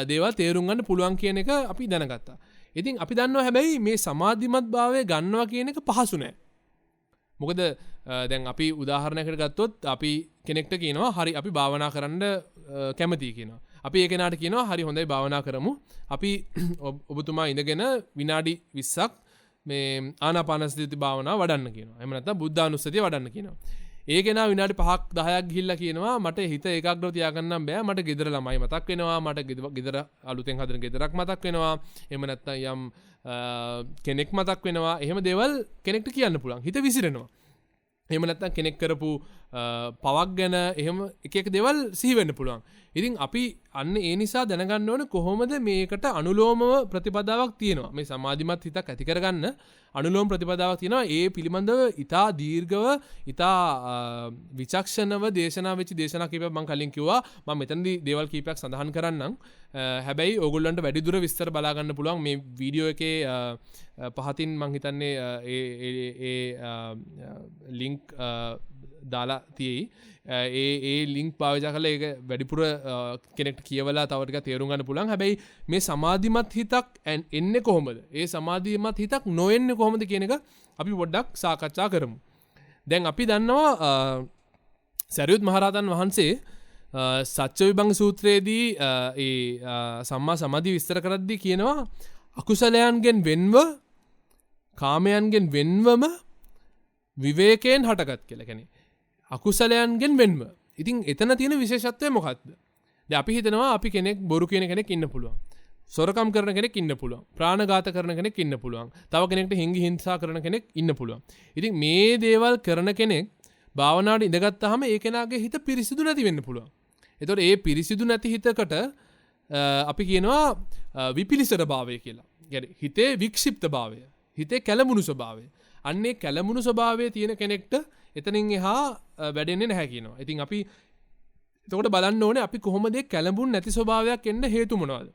දේවල් තේරුම් ගන්න පුළුවන් කියන එක අපි දැනගත්තා. ඉතින් අපි දන්නවා හැබැයි මේ සමාධිමත් භාවය ගන්නවා කියන එක පහසු නෑ. මොකද දැන් අපි උදාහරණයකට ගත්තොත් අපි කෙනෙක්ට කියනවා හරි අපි භාවනා කරන්න කැමතියි කියනවා. අපි ඒ කෙනාට කියනවා හරි හොඳයි භාවනා කරමු. අපි ඔබතුමා ඉඳගෙන විනාඩි 20ක් මේ ආනාපානසති භාවනාව වඩන්න කියනවා. එහෙම නැත්නම් බුද්ධානුස්සතිය වඩන්න කියනවා. ඒ කෙනා විනාඩි 5ක් 10ක් ගිහිල්ලා කියනවා මට හිත ඒකාග්‍රව තියාගන්න බෑ. මට ගෙදර ළමයි මතක් වෙනවා. මට ගෙදර අලුතෙන් හදන ගෙදරක් මතක් වෙනවා. එහෙම නැත්නම් යම් කෙනෙක් මතක් වෙනවා. එහෙම දේවල් කෙනෙක්ට කියන්න පුළුවන්. හිත විසිරෙනවා. එහෙම නැත්නම් කෙනෙක් කරපු පවක් ගැන එහෙම එක දේවල් සිහි වෙන්න පුළුවන්. ඉතින් අපි අන්න ඒ නිසා දැනගන්න ඕනේ කොහොමද මේකට අනුලෝමව ප්‍රතිපදාවක් තියෙනවා. මේ සමාධිමත් හිතක් ඇති කරගන්න අනුලෝම ප්‍රතිපදාවක් තියෙනවා. ඒ පිළිබඳව ඊටා දීර්ඝව ඊටා විචක්ෂණව දේශනා වෙච්ච දේශනා කීපයක් මම කලින් කිව්වා. මම මෙතනදී දේවල් කීපයක් සඳහන් කරන්නම්. හැබැයි ඕගොල්ලන්ට වැඩි දුර විස්තර බලා ගන්න පුළුවන් මේ වීඩියෝ එකේ පහතින් මම හිතන්නේ ඒ ලින්ක් දාලා තියෙයි. ඒ ලින්ක් පාවිච්චි කරලා ඒක වැඩිපුර කෙනෙක්ට කියවලා තව ටිකක් තේරුම් ගන්න පුළුවන්. හැබැයි මේ සමාධිමත් හිතක් එන්නේ කොහොමද? ඒ සමාධිමත් හිතක් නොඑන්නේ කොහොමද කියන එක අපි පොඩ්ඩක් සාකච්ඡා කරමු. දැන් අපි දන්නවා සරියුත් මහරහතන් වහන්සේ සත්‍ය විභංග සූත්‍රයේදී ඒ සම්මා සමාධිය විස්තර කරද්දී කියනවා අකුසලයන්ගෙන් වෙන්ව කාමයන්ගෙන් වෙන්වම විවේකයෙන් හටගත් කියලා. කියන්නේ අකුසලයන්ගෙන් වෙන්ව. ඉතින් එතන තියෙන විශේෂත්වය මොකක්ද? දැන් අපි හිතනවා අපි කෙනෙක් බොරු කියන කෙනෙක් ඉන්න පුළුවන්. සොරකම් කරන කෙනෙක් ඉන්න පුළුවන්. ප්‍රාණඝාත කරන කෙනෙක් ඉන්න පුළුවන්. තව කෙනෙක්ට හිංගි හිංසා කරන කෙනෙක් ඉන්න පුළුවන්. ඉතින් මේ දේවල් කරන කෙනෙක් භාවනාවට ඉඳගත්තාම ඒ කෙනාගේ හිත පිරිසිදු නැති වෙන්න පුළුවන්. එතකොට ඒ පිරිසිදු නැති හිතකට අපි කියනවා විපිලිසර භාවය කියලා. يعني හිතේ වික්ෂිප්ත භාවය. හිතේ කැළඹුණු ස්වභාවය. අන්නේ කැළඹුණු ස්වභාවයේ තියෙන කෙනෙක්ට එතනින් එහා වැඩෙන්නේ නැහැ කියනවා. ඉතින් අපි එතකොට බලන්න ඕනේ අපි කොහොමද ඒ කැළඹුණු නැති ස්වභාවයක් එන්න හේතු මොනවද?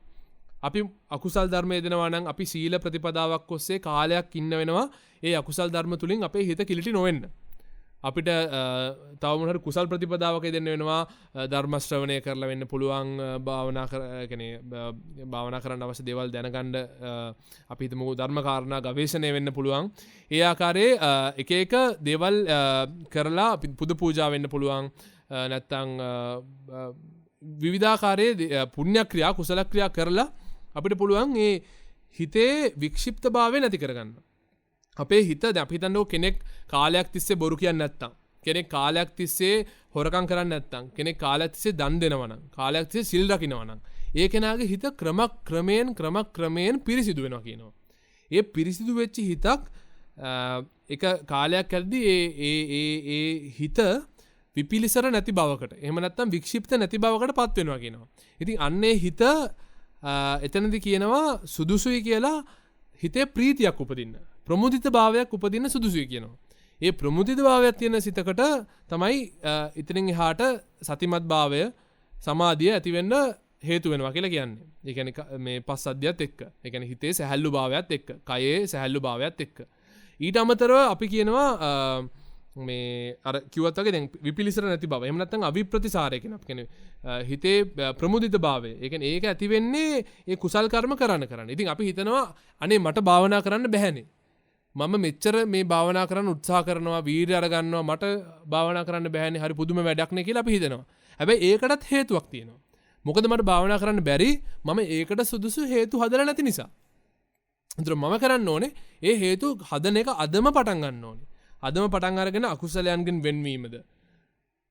අපි අකුසල් ධර්ම යෙදෙනවා නම් අපි සීල ප්‍රතිපදාවක් ඔස්සේ කාලයක් ඉන්න වෙනවා. ඒ අකුසල් ධර්ම තුලින් අපේ හිත කිලිටි නොවෙන්න. අපිට තව මොන හරි කුසල් ප්‍රතිපදාවක යෙදෙන්න වෙනවා. ධර්ම ශ්‍රවණය කරලා වෙන්න පුළුවන්. භාවනා කරන්න අවශ්‍ය දේවල් දැනගන්න අපි හිතමු ධර්ම කාරණා ගවේෂණය වෙන්න පුළුවන්. ඒ ආකාරයේ එක එක දේවල් කරලා පුද පූජා වෙන්න පුළුවන්. නැත්තම් විවිධාකාරයේ පුණ්‍ය ක්‍රියා කුසල ක්‍රියා කරලා අපිට පුළුවන් මේ හිතේ වික්ෂිප්තභාවය නැති කරගන්න. අපේ හිත දැන් අපි හිතන්නකො කෙනෙක් කාලයක් තිස්සේ බොරු කියන්නේ නැත්තම්, කෙනෙක් කාලයක් තිස්සේ හොරකම් කරන්නේ නැත්තම්, කෙනෙක් කාලයක් තිස්සේ දන් දෙනවා නම්, කාලයක් තිස්සේ සිල් රකින්නවා නම්, ඒ කෙනාගේ හිත ක්‍රමක්‍රමයෙන් පිරිසිදු වෙනවා කියනවා. ඒ පිරිසිදු වෙච්ච හිතක් එක කාලයක් යද්දී ඒ හිත විපිලිසර නැති බවකට, එහෙම නැත්නම් වික්ෂිප්ත නැති බවකට පත් වෙනවා කියනවා. ඉතින් අන්නේ හිත එතනදී කියනවා සුදුසුයි කියලා හිතේ ප්‍රීතියක් උපදින්න, ප්‍රමුදිත භාවයක් උපදින්න සුදුසුයි කියනවා. ඒ ප්‍රමුදිත භාවයක් තියෙන සිතකට තමයි ඉතින් එහාට සතිමත් භාවය, සමාධිය ඇති වෙන්න හේතු වෙනවා කියලා කියන්නේ. ඒ කියන්නේ මේ පස්සද්ධියත් එක්ක, ඒ කියන්නේ හිතේ සැහැල්ලු භාවයත් එක්ක, කයේ සැහැල්ලු භාවයත් එක්ක. ඊට අමතරව අපි කියනවා මේ අර කිව්වත් වගේ දැන් විපිලිසර නැති බව. එහෙම නැත්නම් අවිප්‍රතිසාරය කියන අපි කියන්නේ හිතේ ප්‍රමුදිත භාවය. ඒ කියන්නේ ඒක ඇති වෙන්නේ ඒ කුසල් කර්ම කරන්න. ඉතින් අපි හිතනවා අනේ මට භාවනා කරන්න බැහැනේ. මම මෙච්චර මේ භාවනා කරන්න උත්සාහ කරනවා, වීර්ය අරගන්නවා, මට භාවනා කරන්න බැහැනේ. හරි පුදුම වැඩක් නේ කියලා අපි හිතනවා. හැබැයි ඒකටත් හේතුවක් තියෙනවා. මොකද මට භාවනා කරන්න බැරි මම ඒකට සුදුසු හේතු හදලා නැති නිසා. ඒතර මම කරන්න ඕනේ ඒ හේතු හදන එක අදම පටන් ගන්න ඕනේ. අදම පටන් අරගෙන අකුසලයන්ගෙන් වෙන්වීමද.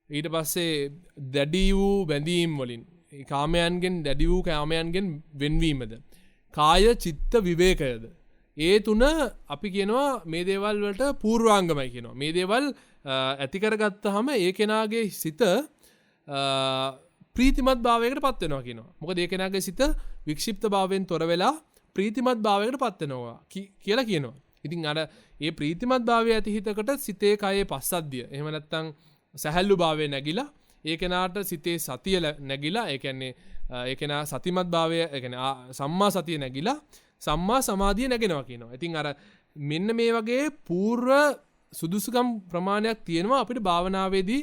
ඊට පස්සේ දැඩි වූ බැඳීම් වලින් කාමයන්ගෙන් දැඩි වූ කාමයන්ගෙන් වෙන්වීමද. කාය චිත්ත විවේකයද. ඒ තුන අපි කියනවා මේ දේවල් වලට පූර්වාංගමයි කියනවා. මේ දේවල් ඇති කරගත්තාම ඒ කෙනාගේ සිත ප්‍රීතිමත් භාවයකට පත් වෙනවා කියනවා. මොකද ඒ කෙනාගේ සිත වික්ෂිප්ත භාවයෙන් තොර වෙලා ප්‍රීතිමත් භාවයකට පත් වෙනවා කියලා කියනවා. ඉතින් අර ඒ ප්‍රීතිමත් භාවය ඇති හිතකට සිතේ කයේ පස්සද්ධිය. එහෙම නැත්නම් සැහැල්ලු භාවය නැగిලා ඒ කෙනාට සිතේ සතිය නැగిලා ඒ කියන්නේ ඒ කෙනා සතිමත් භාවය ඒ කියන්නේ සම්මා සතිය නැగిලා සම්මා සමාධිය නැගෙනවා කියනවා. ඉතින් අර මෙන්න මේ වගේ පූර්ව සුදුසුකම් ප්‍රමාණයක් තියෙනවා අපිට භාවනාවේදී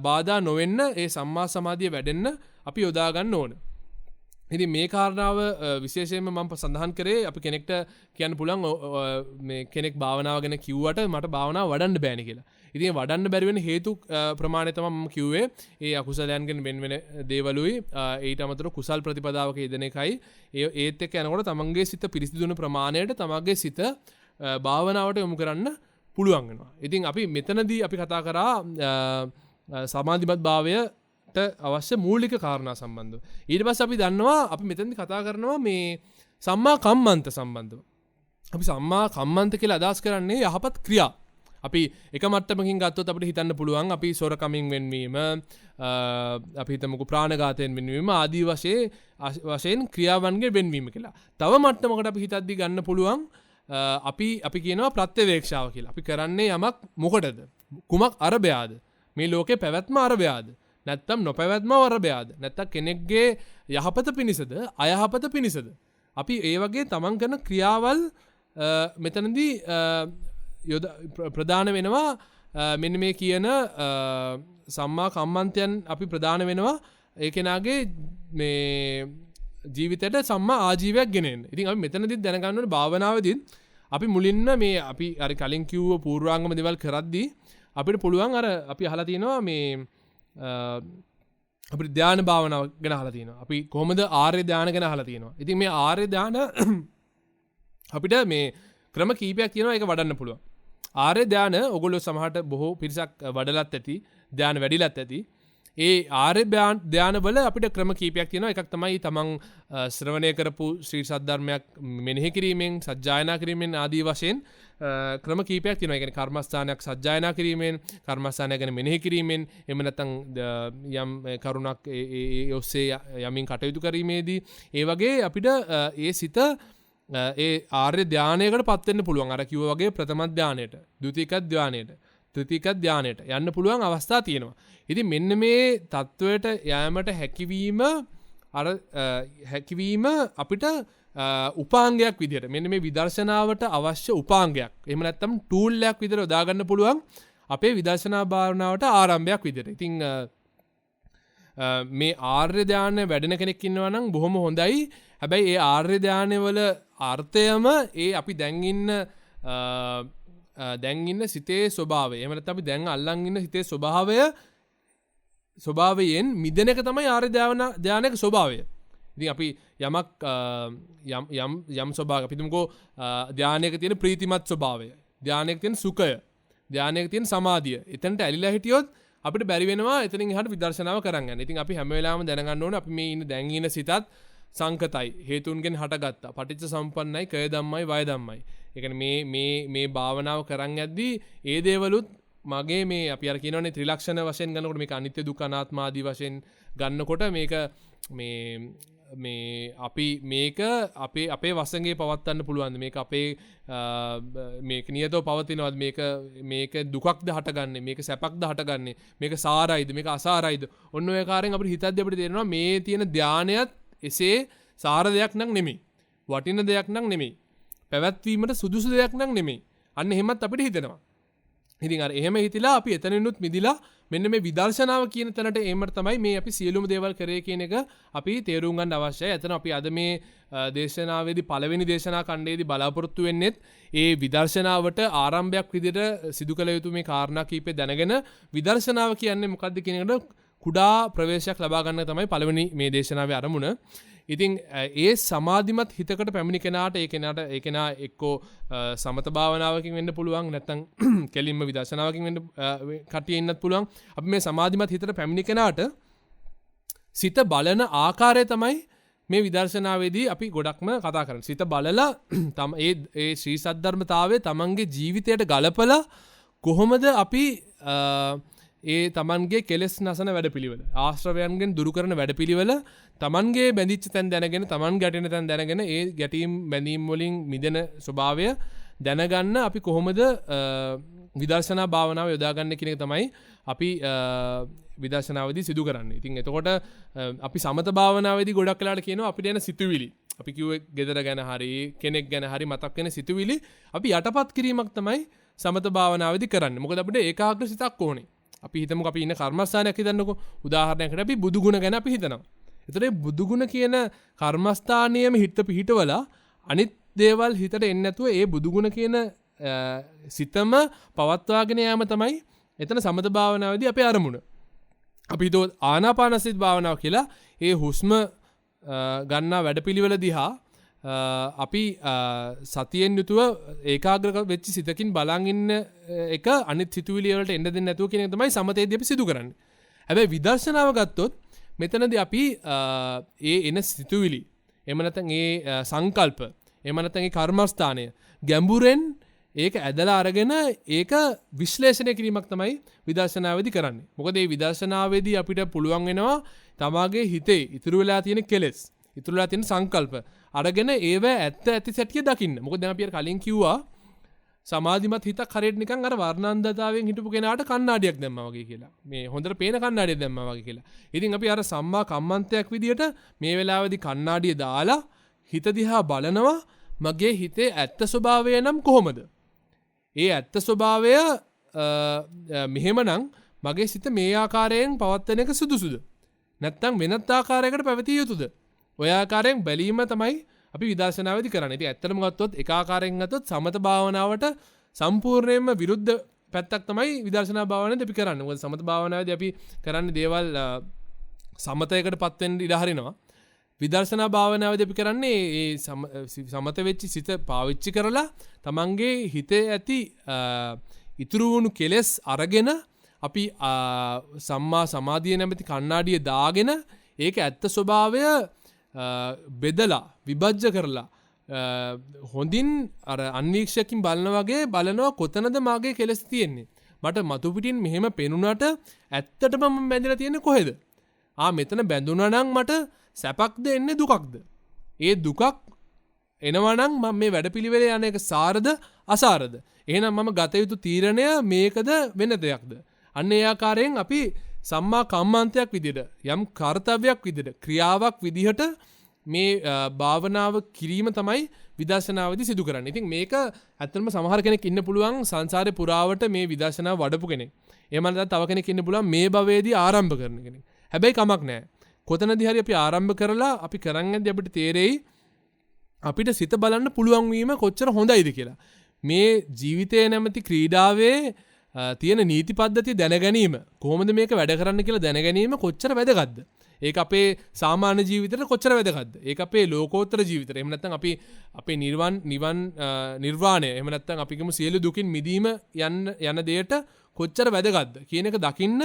බාධා නොවෙන්න ඒ සම්මා සමාධිය වැඩෙන්න අපි යොදා ගන්න ඕන. ඉතින් මේ කාරණාව විශේෂයෙන්ම මම සඳහන් කරේ අපි කෙනෙක්ට කියන්න පුළුවන් මේ කෙනෙක් භාවනාව ගැන කිව්වට මට භාවනාව වඩන්න බෑනේ කියලා. ඉතින් වඩන්න බැරි වෙන හේතු ප්‍රමාණය තමයි මම කිව්වේ. ඒ අකුසලයන්ගෙන් වෙන වෙන දේවලුයි ඊට අමතරව කුසල් ප්‍රතිපදාවක යෙදෙන එකයි. ඒත් එක්ක යනකොට තමන්ගේ සිත පිරිසිදු වෙන ප්‍රමාණයට තමන්ගේ සිත භාවනාවට යොමු කරන්න පුළුවන් වෙනවා. ඉතින් අපි මෙතනදී අපි කතා කරා සමාධිමත් භාවයට අවශ්‍ය මූලික කාරණා සම්බන්ධව. ඊට පස්සේ අපි දන්නවා අපි මෙතනදී කතා කරනවා මේ සම්මා කම්මන්ත සම්බන්ධව. අපි සම්මා කම්මන්ත කියලා අදහස් කරන්නේ යහපත් ක්‍රියා. අපි එක මට්ටමකින් ගත්තොත් අපිට හිතන්න පුළුවන් අපි සොරකමින් වෙන්වීම, අපි හිතමුකෝ ප්‍රාණඝාතයෙන් වෙන්වීම ආදී වශයෙන් ක්‍රියාවන්ගේ වෙන්වීම කියලා. තව මට්ටමකට අපි හිතද්දි ගන්න පුළුවන් අපි කියනවා ප්‍රත්‍යවේක්ෂාව කියලා. අපි කරන්නේ යමක් මොකටද? කුමක් අරබයාද? මේ ලෝකේ පැවැත්ම අරබයාද? නැත්තම් නොපැවැත්ම අරබයාද? නැත්තම් කෙනෙක්ගේ යහපත පිණිසද අයහපත පිණිසද? අපි ඒ වගේ තමන් කරන ක්‍රියාවල් මෙතනදී ප්‍රධාන වෙනවා. මෙන්න මේ කියන සම්මා කම්මන්තයන් අපි ප්‍රධාන වෙනවා ඒ කෙනාගේ මේ ජීවිතයට සම්මා ආජීවයක් ගෙනෙන්න. ඉතින් අපි මෙතනදිත් දැනගන්න ඕනේ භාවනාවේදීත් අපි මුලින්ම මේ අපි අර කලින් කිව්ව පූර්වාංගම දේවල් කරද්දී අපිට පුළුවන් අර අපි අහලා තියෙනවා මේ අපිට ධානය භාවනාව ගැන අහලා තියෙනවා. අපි කොහොමද ආර්ය ධානය ගැන අහලා තියෙනවා. ඉතින් මේ ආර්ය ධානය අපිට මේ ක්‍රම කීපයක් තියෙනවා ඒක වඩන්න පුළුවන්. ආර්ය ධානය ඔයගොල්ලෝ සමහරට බොහෝ පිරිසක් වඩලත් ඇති, ධානය වැඩිලත් ඇති. ඒ ආර්ය ධානය වල අපිට ක්‍රම කීපයක් තියෙනවා. එකක් තමයි තමන් ශ්‍රවණය කරපු ශ්‍රී සද්ධර්මයක් මෙනෙහි කිරීමෙන්, සජ්ජායනා කිරීමෙන් ආදී වශයෙන් ක්‍රම කීපයක් තියෙනවා. ඒ කියන්නේ කර්මස්ථානයක් සජ්ජායනා කිරීමෙන්, කර්මස්ථානය ගැන මෙනෙහි කිරීමෙන්, එහෙම නැත්නම් යම් කරුණක් ඒ ඔස්සේ යමින් කටයුතු කිරීමේදී ඒ වගේ අපිට ඒ සිත ඒ ආර්ය ධානයකට පත් වෙන්න පුළුවන්. අර කිව්වා වගේ ප්‍රථම ධානයට, ද්විතීක ධානයට, තෘතීක ධානයට යන්න පුළුවන් අවස්ථා තියෙනවා. ඉතින් මෙන්න මේ தത്വයට යෑමට හැකියවීම අපිට උපාංගයක් විදිහට මෙන්න මේ විදර්ශනාවට අවශ්‍ය උපාංගයක්. එහෙම නැත්නම් ටූල් එකක් විදිහට යොදා ගන්න පුළුවන් අපේ විදර්ශනා භාවනාවට ආරම්භයක් විදිහට. ඉතින් මේ ආර්ය ධානය වැඩෙන කෙනෙක් ඉන්නවා නම් බොහොම හොඳයි. හැබැයි ඒ ආර්ය ධානය වල අර්ථයම ඒ අපි දැන් ඉන්න සිතේ ස්වභාවය. එහෙම නැත්නම් අපි දැන් අල්ලන් ඉන්න සිතේ ස්වභාවයෙන් මිදෙන එක තමයි ආර්ය ධානයක ස්වභාවය. ඉතින් අපි යමක් යම් ස්වභාවයක් අපි හිතමුකෝ ධානයක තියෙන ප්‍රීතිමත් ස්වභාවය, ධානයක තියෙන සුඛය, ධානයක තියෙන සමාධිය. එතනට ඇලිලා හිටියොත් අපිට බැරි වෙනවා එතනින් එහාට විදර්ශනාව කරන් යන්න. ඉතින් අපි හැම වෙලාවෙම දැනගන්න ඕනේ අපි මේ ඉන්න දැන් ඉන්න සිතත් සංකතයි, හේතුන්ගෙන් හටගත්තා. පටිච්ච සම්පන්නයි, කය ධම්මයි, වය ධම්මයි. ඒ කියන්නේ මේ භාවනාව කරන් යද්දී ඒ දේවලුත් මගේ මේ අපි අර කියනවනේ ත්‍රිලක්ෂණ වශයෙන් ගන්නකොට මේක අනිත්‍ය දුක්ඛ අනාත්ම ආදී වශයෙන් ගන්නකොට මේක මේ අපි මේක අපේ වසඟේ පවත්වන්න පුළුවන්ද? මේක අපේ මේක නියතව පවතිනවද? මේක දුකක්ද හටගන්නේ? මේක සැපක්ද හටගන්නේ? මේක සාරයිද? මේක අසාරයිද? ඔන්න ඔය කාරණෙන් අපිට හිතද්දී අපිට තේරෙනවා මේ තියෙන ධානයත් එසේ සාර දෙයක් නම් නෙමෙයි. වටින දෙයක් නම් නෙමෙයි. පැවැත්වීමට සුදුසු දෙයක් නම් නෙමෙයි. අන්න එහෙමත් අපිට හිතෙනවා. ඉතින් අර එහෙම හිතිලා අපි එතනිනුත් මිදිලා මෙන්න මේ විදර්ශනාව කියන තැනට එීමට තමයි මේ අපි සියලුම දේවල් කරේ කියන එක අපි තේරුම් ගන්න අවශ්‍යයි. එතන අපි අද මේ දේශනාවේදී පළවෙනි දේශනා ඛණ්ඩයේදී බලාපොරොත්තු වෙන්නේ ඒ විදර්ශනාවට ආරම්භයක් විදිහට සිදු කළ යුතු මේ කාරණා කීපේ දැනගෙන විදර්ශනාව කියන්නේ මොකක්ද කියන එකට කුඩා ප්‍රවේශයක් ලබා ගන්න තමයි පළවෙනි මේ දේශනාවේ අරමුණ. ඉතින් ඒ සමාධිමත් හිතකට පැමිණි කෙනාට ඒ කෙනා එක්කෝ සමත භාවනාවකින් වෙන්න පුළුවන් නැත්නම් කෙලින්ම විදර්ශනාවකින් වෙන්න කටිය ඉන්නත් පුළුවන්. අපි මේ සමාධිමත් හිතට පැමිණි කෙනාට සිත බලන ආකාරය තමයි මේ විදර්ශනාවේදී අපි ගොඩක්ම කතා කරන්නේ. සිත බලලා ඒ ශ්‍රී සද්ධර්මතාවය තමන්ගේ ජීවිතයට ගලපලා කොහොමද අපි ඒ තමන්ගේ කෙලෙස් නසන වැඩපිළිවෙල ආශ්‍රවයන්ගෙන් දුරු කරන වැඩපිළිවෙල තමන්ගේ බැඳිච්ච තැන් දැනගෙන තමන් ගැටෙන තැන් දැනගෙන ඒ ගැටීම් බැඳීම් වලින් මිදෙන ස්වභාවය දැනගන්න අපි කොහොමද විදර්ශනා භාවනාව යොදාගන්න කියන එක තමයි අපි විදර්ශනාවේදී සිදු කරන්නේ. ඉතින් එතකොට අපි සමත භාවනාවේදී ගොඩක් වෙලාට කියනවා අපිට එන සිතුවිලි අපි කිව්වේ gedara ගැන හරි කෙනෙක් ගැන හරි මතක් වෙන සිතුවිලි අපි යටපත් කිරීමක් තමයි සමත භාවනාවේදී කරන්නේ. මොකද අපිට ඒකාග්‍ර සිතක් ඕනේ. අපි හිතමු අපි ඉන්න කර්මස්ථානයක් හිතන්නකෝ. උදාහරණයකට අපි බුදු ගුණ ගැන අපි හිතනවා. එතකොට මේ බුදු ගුණ කියන කර්මස්ථානියම හිත පිහිටවලා අනිත් දේවල් හිතට එන්නේ නැතුව ඒ බුදු ගුණ කියන සිතම පවත්වාගෙන යාම තමයි එතන සමත භාවනාවේදී අපේ අරමුණ. අපි හිතුවොත් ආනාපානසති භාවනාව කියලා ඒ හුස්ම ගන්නා වැඩපිළිවෙල දිහා අපි සතියෙන් යුතුව ඒකාග්‍ර වෙච්ච සිතකින් බලන් ඉන්න එක අනිත් සිතුවිලි වලට එන්න දෙන්නේ නැතුව කියන එක තමයි සමතේදී අපි සිදු කරන්නේ. හැබැයි විදර්ශනාව ගත්තොත් මෙතනදී අපි ඒ එන සිතුවිලි එහෙම නැත්නම් ඒ සංකල්ප එහෙම නැත්නම් ඒ කර්මස්ථානය ගැඹුරෙන් ඒක ඇදලා අරගෙන ඒක විශ්ලේෂණය කිරීමක් තමයි විදර්ශනාවේදී කරන්නේ. මොකද මේ විදර්ශනාවේදී අපිට පුළුවන් වෙනවා තමාගේ හිතේ ඉතුරු වෙලා තියෙන කෙලෙස්, ඉතුරු වෙලා තියෙන සංකල්ප අරගෙන ඒව ඇත්ත ඇති සැටිය දකින්න. මොකද දැන් අපි අර කලින් කිව්වා සමාධිමත් හිතක් හරියට නිකන් අර වර්ණන්දතාවයෙන් හිටපු කෙනාට කණ්ණාඩියක් දැම්මා වගේ කියලා. මේ හොඳට පේන කණ්ණාඩියක් දැම්මා වගේ කියලා. ඉතින් අපි අර සම්මා කම්මන්තයක් විදියට මේ වෙලාවේදී කණ්ණාඩිය දාලා හිත දිහා බලනවා මගේ හිතේ ඇත්ත ස්වභාවය නම් කොහොමද? ඒ ඇත්ත ස්වභාවය මෙහෙමනම් මගේ සිත මේ ආකාරයෙන් පවත්වන එක සුදුසුද? නැත්නම් වෙනත් ආකාරයකට පැවතිය යුතුද? ඔය ආකාරයෙන් බැලීම තමයි අපි විදර්ශනාවේදී කරන්නේ. ඉතින් ඇත්තටම ගත්තොත් එක ආකාරයෙන් ගත්තොත් සමත භාවනාවට සම්පූර්ණයෙන්ම විරුද්ධ පැත්තක් තමයි විදර්ශනා භාවනාවේදී අපි කරන්නේ. මොකද සමත භාවනාවේදී අපි කරන්නේ දේවල් සමතයකටපත් වෙන්න ඉඩ හරිනවා. විදර්ශනා භාවනාවේදී අපි කරන්නේ ඒ සමත වෙච්ච සිත පාවිච්චි කරලා තමන්ගේ හිතේ ඇති ඉතුරු වුණු කෙලෙස් අරගෙන අපි සම්මා සමාධිය නැමැති කණ්ණාඩිය දාගෙන ඒක ඇත්ත ස්වභාවය බෙදලා විභජ්‍ය කරලා හොඳින් අර අන්වීක්ෂකකින් බලන වගේ බලනවා කොතනද මාගේ කෙලෙස් තියෙන්නේ. මට මතු පිටින් මෙහෙම පෙනුනට ඇත්තටම මම බැඳලා තියෙන්නේ කොහෙද? මෙතන බැඳුනා නම් මට සැපක්ද එන්නේ දුකක්ද? ඒ දුකක් එනවා නම් මම මේ වැඩපිළිවෙලේ යන එක සාරද අසාරද? එහෙනම් මම ගත යුතු තීරණය මේකද වෙන දෙයක්ද? අන්න ඒ ආකාරයෙන් අපි සම්මා කම්මාන්තයක් විදිහට යම් කාර්යයක් විදිහට ක්‍රියාවක් විදිහට මේ භාවනාව කිරීම තමයි විදර්ශනාවේදී සිදු කරන්නේ. ඉතින් මේක ඇත්තටම සමහර කෙනෙක් ඉන්න පුළුවන් සංසාරේ පුරාවට මේ විදර්ශනාව වඩපු කෙනෙක්. එහෙම නැත්නම් තව කෙනෙක් ඉන්න පුළුවන් මේ භවයේදී ආරම්භ කරන කෙනෙක්. හැබැයි කමක් නැහැ. කොතනදී හරි අපි ආරම්භ කරලා අපි කරන් යද්දී අපිට තේරෙයි අපිට සිත බලන්න පුළුවන් වීම කොච්චර හොඳයිද කියලා. මේ ජීවිතය නැමැති ක්‍රීඩාවේ තියෙන නීති පද්ධතිය දැනගැනීම කොහොමද මේක වැඩ කරන්න කියලා දැනගැනීම කොච්චර වැදගත්ද? ඒක අපේ සාමාන්‍ය ජීවිතේට කොච්චර වැදගත්ද? ඒක අපේ ලෝකෝත්තර ජීවිතේට එහෙම නැත්නම් අපි අපේ නිර්වාණය එහෙම නැත්නම් අපි කියමු සියලු දුකින් මිදීම යන දෙයට කොච්චර වැදගත්ද කියන එක දකින්න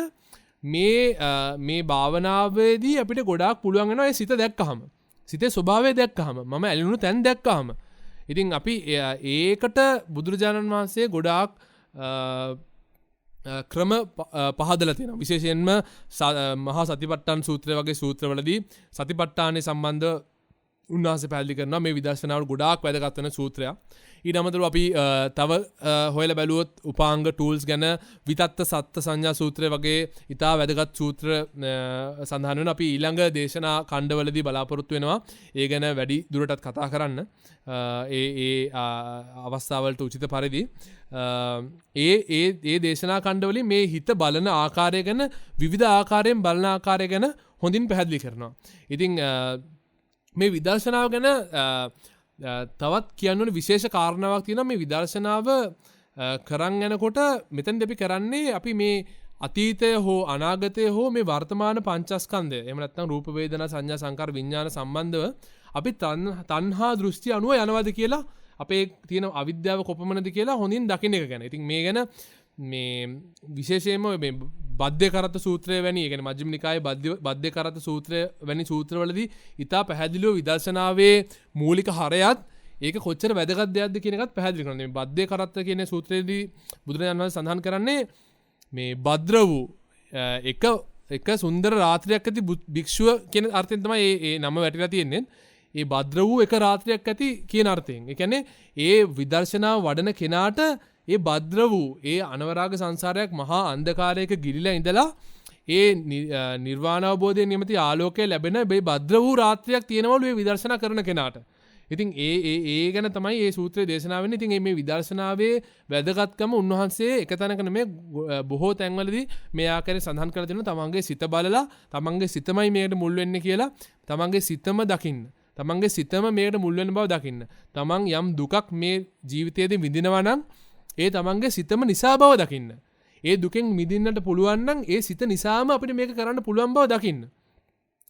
මේ භාවනාවේදී අපිට ගොඩාක් පුළුවන් වෙනවා ඒ සිත දැක්කහම. සිතේ ස්වභාවය දැක්කහම මම ඇලුණු තැන් දැක්කහම. ඉතින් අපි ඒකට බුදුරජාණන් වහන්සේ ගොඩාක් ක්‍රම පහදලා තියෙනවා. විශේෂයෙන්ම මහා සතිපට්ඨාන සූත්‍රය වගේ සූත්‍රවලදී සතිපට්ඨානයේ සම්බන්ධ උන්වහන්සේ පැහැදිලි කරනවා මේ විදර්ශනාවට ගොඩාක් වැදගත් වෙන සූත්‍රයක්. ඊට අමතරව අපි තව හොයලා බැලුවොත් උපාංග ටූල්ස් ගැන විතත්ත සත්ත්‍ය සංඥා සූත්‍රය වගේ ඉතා වැදගත් සූත්‍ර සඳහන් වෙනවා. අපි ඊළඟ දේශනා ඛණ්ඩවලදී බලාපොරොත්තු වෙනවා ඒ ගැන වැඩි දුරටත් කතා කරන්න. ඒ අවස්ථාවලට උචිත පරිදි ඒ දේශනා ඛණ්ඩවලින් මේ හිත බලන ආකාරය ගැන විවිධ ආකාරයෙන් බලන ආකාරය ගැන හොඳින් පැහැදිලි කරනවා. ඉතින් මේ විදර්ශනාව ගැන තවත් කියන්න ඕන විශේෂ කාරණාවක් තියෙනවා. මේ විදර්ශනාව කරන් යනකොට මෙතනදී අපි කරන්නේ අපි මේ අතීතය හෝ අනාගතය හෝ මේ වර්තමාන පංචස්කන්ධය එහෙම නැත්නම් රූප වේදනා සංඥා සංකාර විඥාන සම්බන්ධව අපි තණ්හා දෘෂ්ටි අනුව යනවාද කියලා අපේ තියෙන අවිද්‍යාව කොපමණද කියලා හොඳින් දකින්න එක ගැන. ඉතින් මේ ගැන මේ විශේෂයෙන්ම මේ බද්ධ කරත් සූත්‍රය වැනි ඒ කියන්නේ මජ්ක්‍ධිම නිකායේ බද්ධ කරත් සූත්‍රය වැනි සූත්‍රවලදී ඊටා පැහැදිලිව විදර්ශනාවේ මූලික හරයත් ඒක කොච්චර වැදගත් දෙයක්ද කියන එකත් පැහැදිලි කරනවා. මේ බද්ධ කරත් කියන සූත්‍රයේදී බුදුරජාණන් වහන්සේ සඳහන් කරන්නේ මේ භද්‍ර වූ එක සුන්දර රාත්‍රියක් ඇති භික්ෂුව කියන අර්ථයෙන් තමයි ඒ නම වැටිලා තියෙන්නේ. ඒ භද්‍ර වූ එක රාත්‍රියක් ඇති කියන අර්ථයෙන්. ඒ කියන්නේ ඒ විදර්ශනාව වඩන කෙනාට ඒ භද්‍ර වූ ඒ අනවරාග සංසාරයක් මහා අන්ධකාරයක ගිලිලා ඉඳලා ඒ නිර්වාණ අවබෝධයෙන් නියමිත ආලෝකය ලැබෙන මේ භද්‍ර වූ රාත්‍රියක් තියෙනවලු මේ විදර්ශනා කරන කෙනාට. ඉතින් ඒ ගැන තමයි මේ සූත්‍රයේ දේශනා වෙන්නේ. ඉතින් මේ විදර්ශනාවේ වැදගත්කම උන්වහන්සේ එක තැනක නෙමෙයි බොහෝ තැන්වලදී මේ ආකාරයෙන් සඳහන් කරලා තියෙනවා. තමන්ගේ සිත බලලා තමන්ගේ සිතමයි මේකට මුල් වෙන්නේ කියලා තමන්ගේ සිතම දකින්න. තමන්ගේ සිතම මේකට මුල් වෙන බව දකින්න. තමන් යම් දුකක් මේ ජීවිතයේදී විඳිනවා නම් ඒ තමන්ගේ සිතම නිසා බව දකින්න. ඒ දුකෙන් මිදින්නට පුළුවන් නම් ඒ සිත නිසාම අපිට මේක කරන්න පුළුවන් බව දකින්න.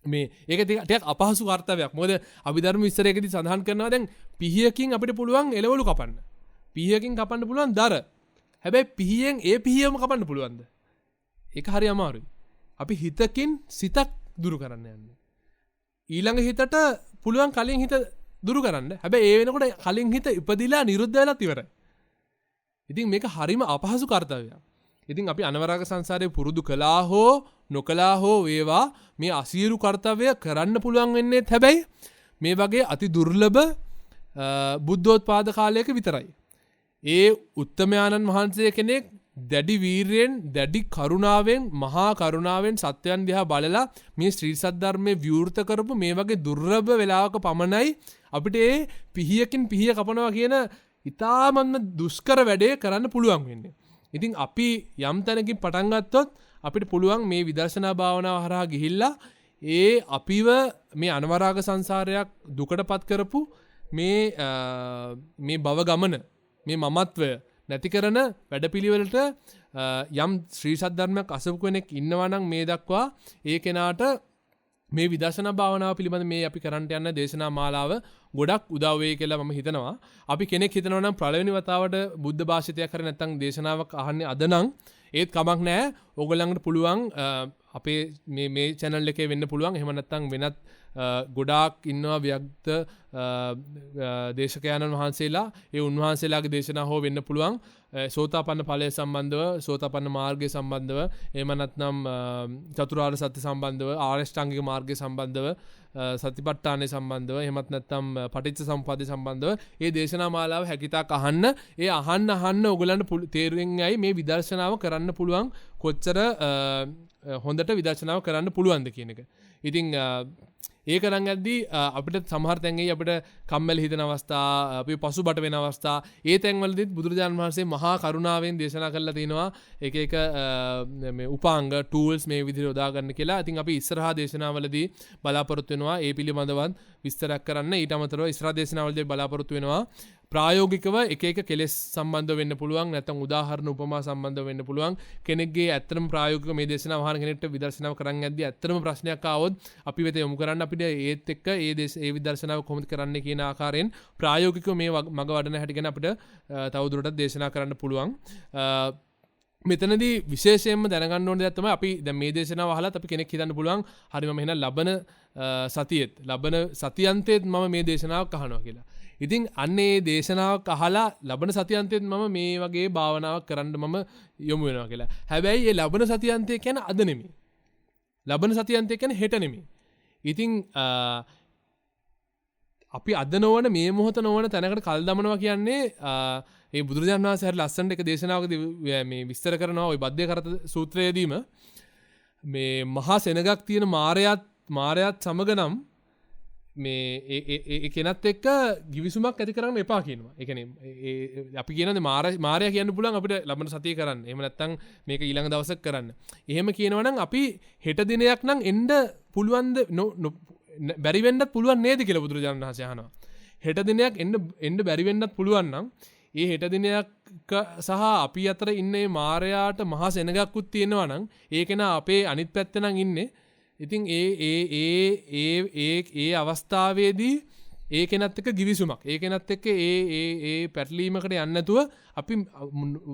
මේ ඒක ටිකක් අපහසු කාර්යයක්. මොකද අභිධර්ම විස්තරයකදී සඳහන් කරනවා දැන් පිහියකින් අපිට පුළුවන් එළවලු කපන්න. පිහියකින් කපන්න පුළුවන් දර. හැබැයි පිහියෙන් ඒ පිහියම කපන්න පුළුවන්ද? ඒක හරි අමාරුයි. අපි හිතකින් සිතක් දුරු කරන්න යන්නේ. ඊළඟ හිතට පුළුවන් කලින් හිත දුරු කරන්න. හැබැයි ඒ වෙනකොට කලින් හිත ඉපදිලා නිරුද්ධ වෙලත් ඉවරයි. ඉතින් මේක හරිම අපහසු කාර්යයක්. ඉතින් අපි අනවරාග සංසාරේ පුරුදු කළා හෝ නොකළා හෝ වේවා මේ අසීරු කාර්යය කරන්න පුළුවන් වෙන්නේ හැබැයි මේ වගේ අති දුර්ලභ බුද්ධෝත්පාද කාලයක විතරයි. ඒ උත්තමයාණන් වහන්සේ කෙනෙක් දැඩි වීරයෙන් දැඩි කරුණාවෙන් මහා කරුණාවෙන් සත්‍යයන් දිහා බලලා මේ ශ්‍රී සද්ධර්මයේ විවෘත කරපු මේ වගේ දුර්ලභ වෙලාවක පමණයි අපිට ඒ පිහියකින් පිහිය කපනවා කියන ඉතාමත්ම දුෂ්කර වැඩේ කරන්න පුළුවන් වෙන්නේ. ඉතින් අපි යම් තැනකින් පටන් ගත්තොත් අපිට පුළුවන් මේ විදර්ශනා භාවනාව හරහා ගිහිල්ලා ඒ අපිව මේ අනවරාග සංසාරයක් දුකටපත් කරපු මේ භව ගමන මේ මමත්වය නැති කරන වැඩපිළිවෙලට යම් ශ්‍රී සද්ධර්මයක් අසපු කෙනෙක් ඉන්නවා නම් මේ දක්වා ඒ කෙනාට මේ විදර්ශනා භාවනාව පිළිබඳ මේ අපි කරන්න යන දේශනා මාලාව ගොඩක් උදව් වෙයි කියලා මම හිතනවා. අපි කෙනෙක් හිතනවා නම් පළවෙනි වතාවට බුද්ධ භාෂිතයක් හරි නැත්නම් දේශනාවක් අහන්නේ අද නම් ඒත් කමක් නැහැ. ඕගොල්ලන්ට පුළුවන් අපේ මේ channel එකේ වෙන්න පුළුවන්. එහෙම නැත්නම් වෙනත් ගොඩාක් ඉන්නවා වික්ත දේශකයන්න් වහන්සේලා. ඒ උන්වහන්සේලාගේ දේශනා හෝ වෙන්න පුළුවන්. සෝතාපන්න ඵලය සම්බන්ධව, සෝතාපන්න මාර්ගය සම්බන්ධව, එහෙම නැත්නම් චතුරාර්ය සත්‍ය සම්බන්ධව, ආරෂ්ඨාංගික මාර්ගය සම්බන්ධව, සතිපට්ඨානය සම්බන්ධව, එහෙමත් නැත්නම් පටිච්ච සමුප්පාදය සම්බන්ධව මේ දේශනා මාලාව හැකිතාක් අහන්න. ඒ අහන්න ඔයගලන්ට තේරුවෙන්යි මේ විදර්ශනාව කරන්න පුළුවන් කොච්චර හොඳට විදර්ශනාව කරන්න පුළුවන්ද කියන එක. ඉතින් ඒක කරන් යද්දී අපිට සමහර තැන්වල අපිට කම්මැලි හිතෙන අවස්ථා, අපි පසුබට වෙන අවස්ථා, ඒ තැන්වලදීත් බුදුරජාණන් වහන්සේ මහා කරුණාවෙන් දේශනා කරලා තිනවා එක මේ උපාංග ටූල්ස් මේ විදිහට යොදා ගන්න කියලා. ඉතින් අපි ඉස්සරහා දේශනාවලදී බලාපොරොත්තු වෙනවා ඒ පිළිබඳවත් විස්තරයක් කරන්න. ඊට අමතරව ඉස්සරහා දේශනාවලදී බලාපොරොත්තු වෙනවා ප්‍රායෝගිකව එක කෙලෙස් සම්බන්ධ වෙන්න පුළුවන්, නැත්නම් උදාහරණ උපමා සම්බන්ධ වෙන්න පුළුවන්. කෙනෙක්ගේ ඇත්තම ප්‍රායෝගික මේ දේශනාව අහන කෙනෙක්ට විදර්ශනාව කරන් යද්දී ඇත්තම ප්‍රශ්නයක් ආවොත් අපි වෙත යොමු කරන්න අපිට ඒත් එක්ක ඒ විදර්ශනාව කොහොමද කරන්න කියන ආකාරයෙන් ප්‍රායෝගිකව මේ මග වඩන හැටි ගැන අපිට තවදුරටත් දේශනා කරන්න පුළුවන්. මෙතනදී විශේෂයෙන්ම දැනගන්න ඕන දෙයක් තමයි අපි දැන් මේ දේශනාව අහලත් අපි කෙනෙක් හිතන්න පුළුවන් හරි මම එහෙනම් ලබන සතියන්තයේත් මම මේ දේශනාවක් අහනවා කියලා. ඉතින් අන්න ඒ දේශනාවක් අහලා ලබන සතියන්තයේත් මම මේ වගේ භාවනාවක් කරන්න මම යොමු වෙනවා කියලා. හැබැයි ඒ ලබන සතියන්තය කියන්නේ අද නෙමෙයි. ලබන සතියන්තය කියන්නේ හෙට නෙමෙයි. ඉතින් අපි අද නොවන මේ මොහොත නොවන තැනකට කල් දමනවා කියන්නේ ඒ බුදුරජාණන් වහන්සේ හරි ලස්සනට එක දේශනාවකදී මේ විස්තර කරනවා ওই බද්ධ කරත සූත්‍රයේදීම මේ මහා සෙනගක් තියෙන මාරයාත් සමග නම් මේ ඒ කෙනත් එක්ක givisුමක් ඇති කරන්න එපා කියනවා. ඒ කියන්නේ අපි කියනනේ මාරයා කියන්න පුළුවන් අපිට ලබන සතිය කරන්න. එහෙම නැත්නම් මේක ඊළඟ දවසක කරන්න. එහෙම කියනවා නම් අපි හෙට දිනයක් නම් එන්න පුළුවන්ද බැරි වෙන්නත් පුළුවන් නේද කියලා බුදුරජාණන් වහන්සේ අහනවා. හෙට දිනයක් එන්න බැරි වෙන්නත් පුළුවන් නම් ඒ හෙට දිනයක් සහ අපි අතර ඉන්න මේ මාරයාට මහා සෙනගක්කුත් තියෙනවා නම් ඒක නා අපේ අනිත් පැත්ත නම් ඉන්නේ. ඉතින් ඒ අවස්ථාවේදී ඒ කෙනත් එක්ක ගිවිසුමක්. ඒ කෙනත් එක්ක ඒ පැටලීමකට යන්නේ නැතුව අපි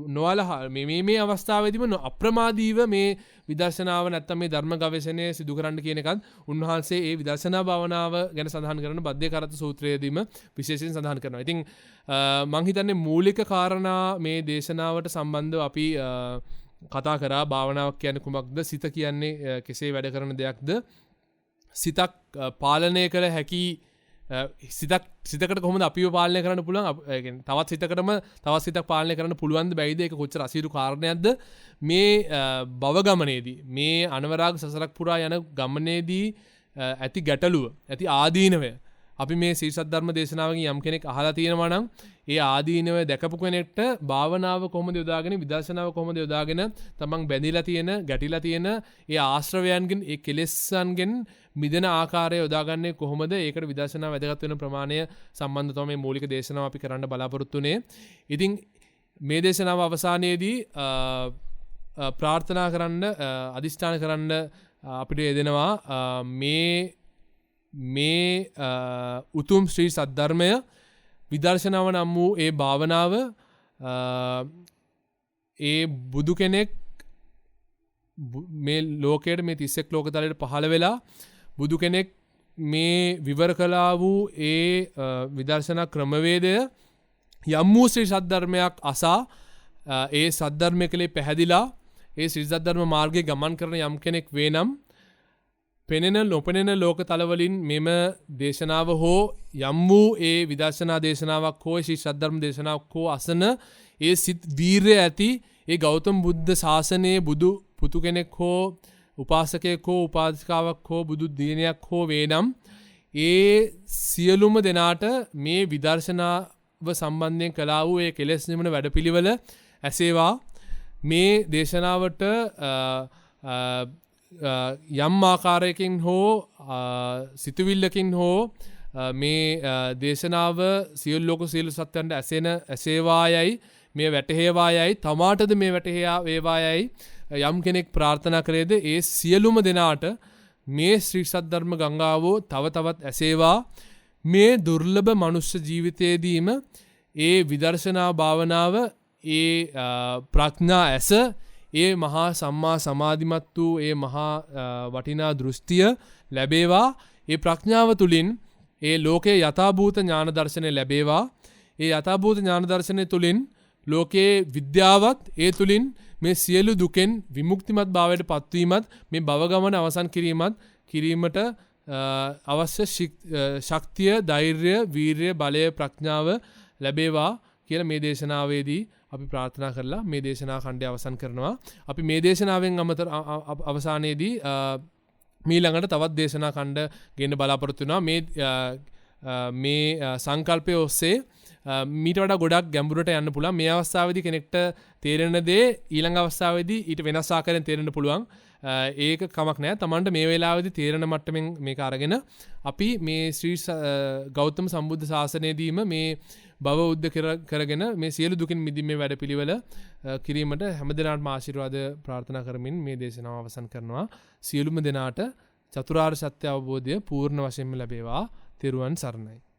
නොවලා මේ අවස්ථාවේදීම අප්‍රමාදීව මේ විදර්ශනාව නැත්තම් මේ ධර්ම ගවේෂණය සිදු කරන්න කියන එකත් උන්වහන්සේ ඒ විදර්ශනා භාවනාව ගැන සඳහන් කරන බද්දේ කරත් සූත්‍රයේදීම විශේෂයෙන් සඳහන් කරනවා. ඉතින් මම හිතන්නේ මූලික කාරණා මේ දේශනාවට සම්බන්ධව අපි කතා කරා. භාවනාවක් කියන්නේ කුමක්ද? සිත කියන්නේ කෙසේ වැඩ කරන දෙයක්ද? සිතක් පාලනය කළ හැකි සිතකට කොහොමද අපිව පාලනය කරන්න පුළුවන්? තවත් සිතක් පාලනය කරන්න පුළුවන්ද බැයිද? ඒක කොච්චර අසීරු කාරණයක්ද? මේ භව ගමනේදී මේ අනවරාග සසරක් පුරා යන ගමනේදී ඇති ගැටලුව, ඇති ආදීනවය අපි මේ සීල සද්ධර්ම දේශනාවකින් යම් කෙනෙක් අහලා තියෙනවා නම් ඒ ආදීනවය දැකපු කෙනෙක්ට භාවනාව කොහොමද යොදාගෙන, විදර්ශනාව කොහොමද යොදාගෙන තමන් බැඳිලා තියෙන, ගැටිලා තියෙන ඒ ආශ්‍රවයන්ගෙන්, ඒ කෙලෙස්සන්ගෙන් මිදෙන ආකාරය යොදාගන්නේ කොහොමද? ඒකට විදර්ශනාව වැදගත් වෙන ප්‍රමාණය සම්බන්ධව තමයි මේ මූලික දේශනාව අපි කරන්න බලාපොරොත්තු වෙන්නේ. ඉතින් මේ දේශනාව අවසානයේදී ප්‍රාර්ථනා කරන්න, අදිෂ්ඨාන කරන්න අපිට යෙදෙනවා මේ උතුම් ශ්‍රී සද්ධර්මය විදර්ශනාව නම් වූ ඒ භාවනාව ඒ බුදු කෙනෙක් මේ ලෝකයට, මේ 31 ලෝකතලයට පහළ වෙලා බුදු කෙනෙක් මේ විවර කළා වූ ඒ විදර්ශනා ක්‍රමවේදය යම් වූ ශ්‍රී සද්ධර්මයක් අසා ඒ සද්ධර්මය කලේ පැහැදිලා ඒ ශ්‍රී සද්ධර්ම මාර්ගයේ ගමන් කරන යම් කෙනෙක් වේ නම් පෙනෙන නොපෙනෙන ලෝක තලවලින් මෙම දේශනාව හෝ යම් වූ ඒ විදර්ශනා දේශනාවක් හෝ ශ්‍රී සද්ධර්ම දේශනාවක් හෝ අසන ඒ සිත් වීර්ය ඇති ඒ ගෞතම බුද්ධ ශාසනයේ බුදු පුතු කෙනෙක් හෝ උපාසකයෙක් හෝ උපාසිකාවක් හෝ බුදු දිනයක් හෝ වේ නම් ඒ සියලුම දෙනාට මේ විදර්ශනාව සම්බන්ධයෙන් කළා වූ ඒ කෙලෙස් නිවන වැඩපිළිවෙල ඇසේවා. මේ දේශනාවට යම් ආකාරයකින් හෝ සිතුවිල්ලකින් හෝ මේ දේශනාව සියලු ලෝක සියලු සත්‍යයන්ට ඇසේවායයි, මේ වැටහේවායයි, තමාටද මේ වැටහේවායයි යම් කෙනෙක් ප්‍රාර්ථනා කරේද ඒ සියලුම දෙනාට මේ ශ්‍රී සද්ධර්ම ගංගාවෝ තව තවත් ඇසේවා. මේ දුර්ලභ මනුෂ්‍ය ජීවිතයේදීම ඒ විදර්ශනා භාවනාව, ඒ ප්‍රඥා ඇස, ඒ මහා සම්මා සමාධිමත් වූ ඒ මහා වටිනා දෘෂ්ටිය ලැබේවා. ඒ ප්‍රඥාව තුළින් ඒ ලෝකයේ යථාභූත ඥාන දර්ශනය ලැබේවා. ඒ යථාභූත ඥාන දර්ශනය තුළින් ලෝකයේ විද්‍යාවත් ඒ තුළින් මේ සියලු දුකෙන් විමුක්තිමත් භාවයට පත්වීමත්, මේ භව ගමන අවසන් කිරීමට අවශ්‍ය ශක්තිය, ධෛර්යය, වීර්යය, බලය, ප්‍රඥාව ලැබේවා කියලා මේ දේශනාවේදී අපි ප්‍රාර්ථනා කරලා මේ දේශනා ඛණ්ඩය අවසන් කරනවා. අපි මේ දේශනාවෙන් අමතර අවසානයේදී මීළඟට තවත් දේශනා ඛණ්ඩ ගෙන්න බලාපොරොත්තු වෙනවා. මේ සංකල්පය ඔස්සේ මීට වඩා ගොඩක් ගැඹුරට යන්න පුළුවන්. මේ අවස්ථාවේදී කෙනෙක්ට තේරෙන දේ ඊළඟ අවස්ථාවේදී ඊට වෙනස් ආකාරයෙන් තේරෙන්න පුළුවන්. ඒක කමක් නැහැ. Tamanට මේ වෙලාවේදී තේරෙන මට්ටමින් මේක අරගෙන අපි මේ ශ්‍රී ගෞතම සම්බුද්ධ ශාසනයේදීම මේ භව උද්ද කරගෙන මේ සියලු දුකින් මිදීමේ වැඩපිළිවෙල කිරීමට හැමදෙනාටම ආශිර්වාද ප්‍රාර්ථනා කරමින් මේ දේශනාව අවසන් කරනවා. සියලුම දෙනාට චතුරාර්ය සත්‍ය අවබෝධය පූර්ණ වශයෙන්ම ලැබේවා. තෙරුවන් සරණයි.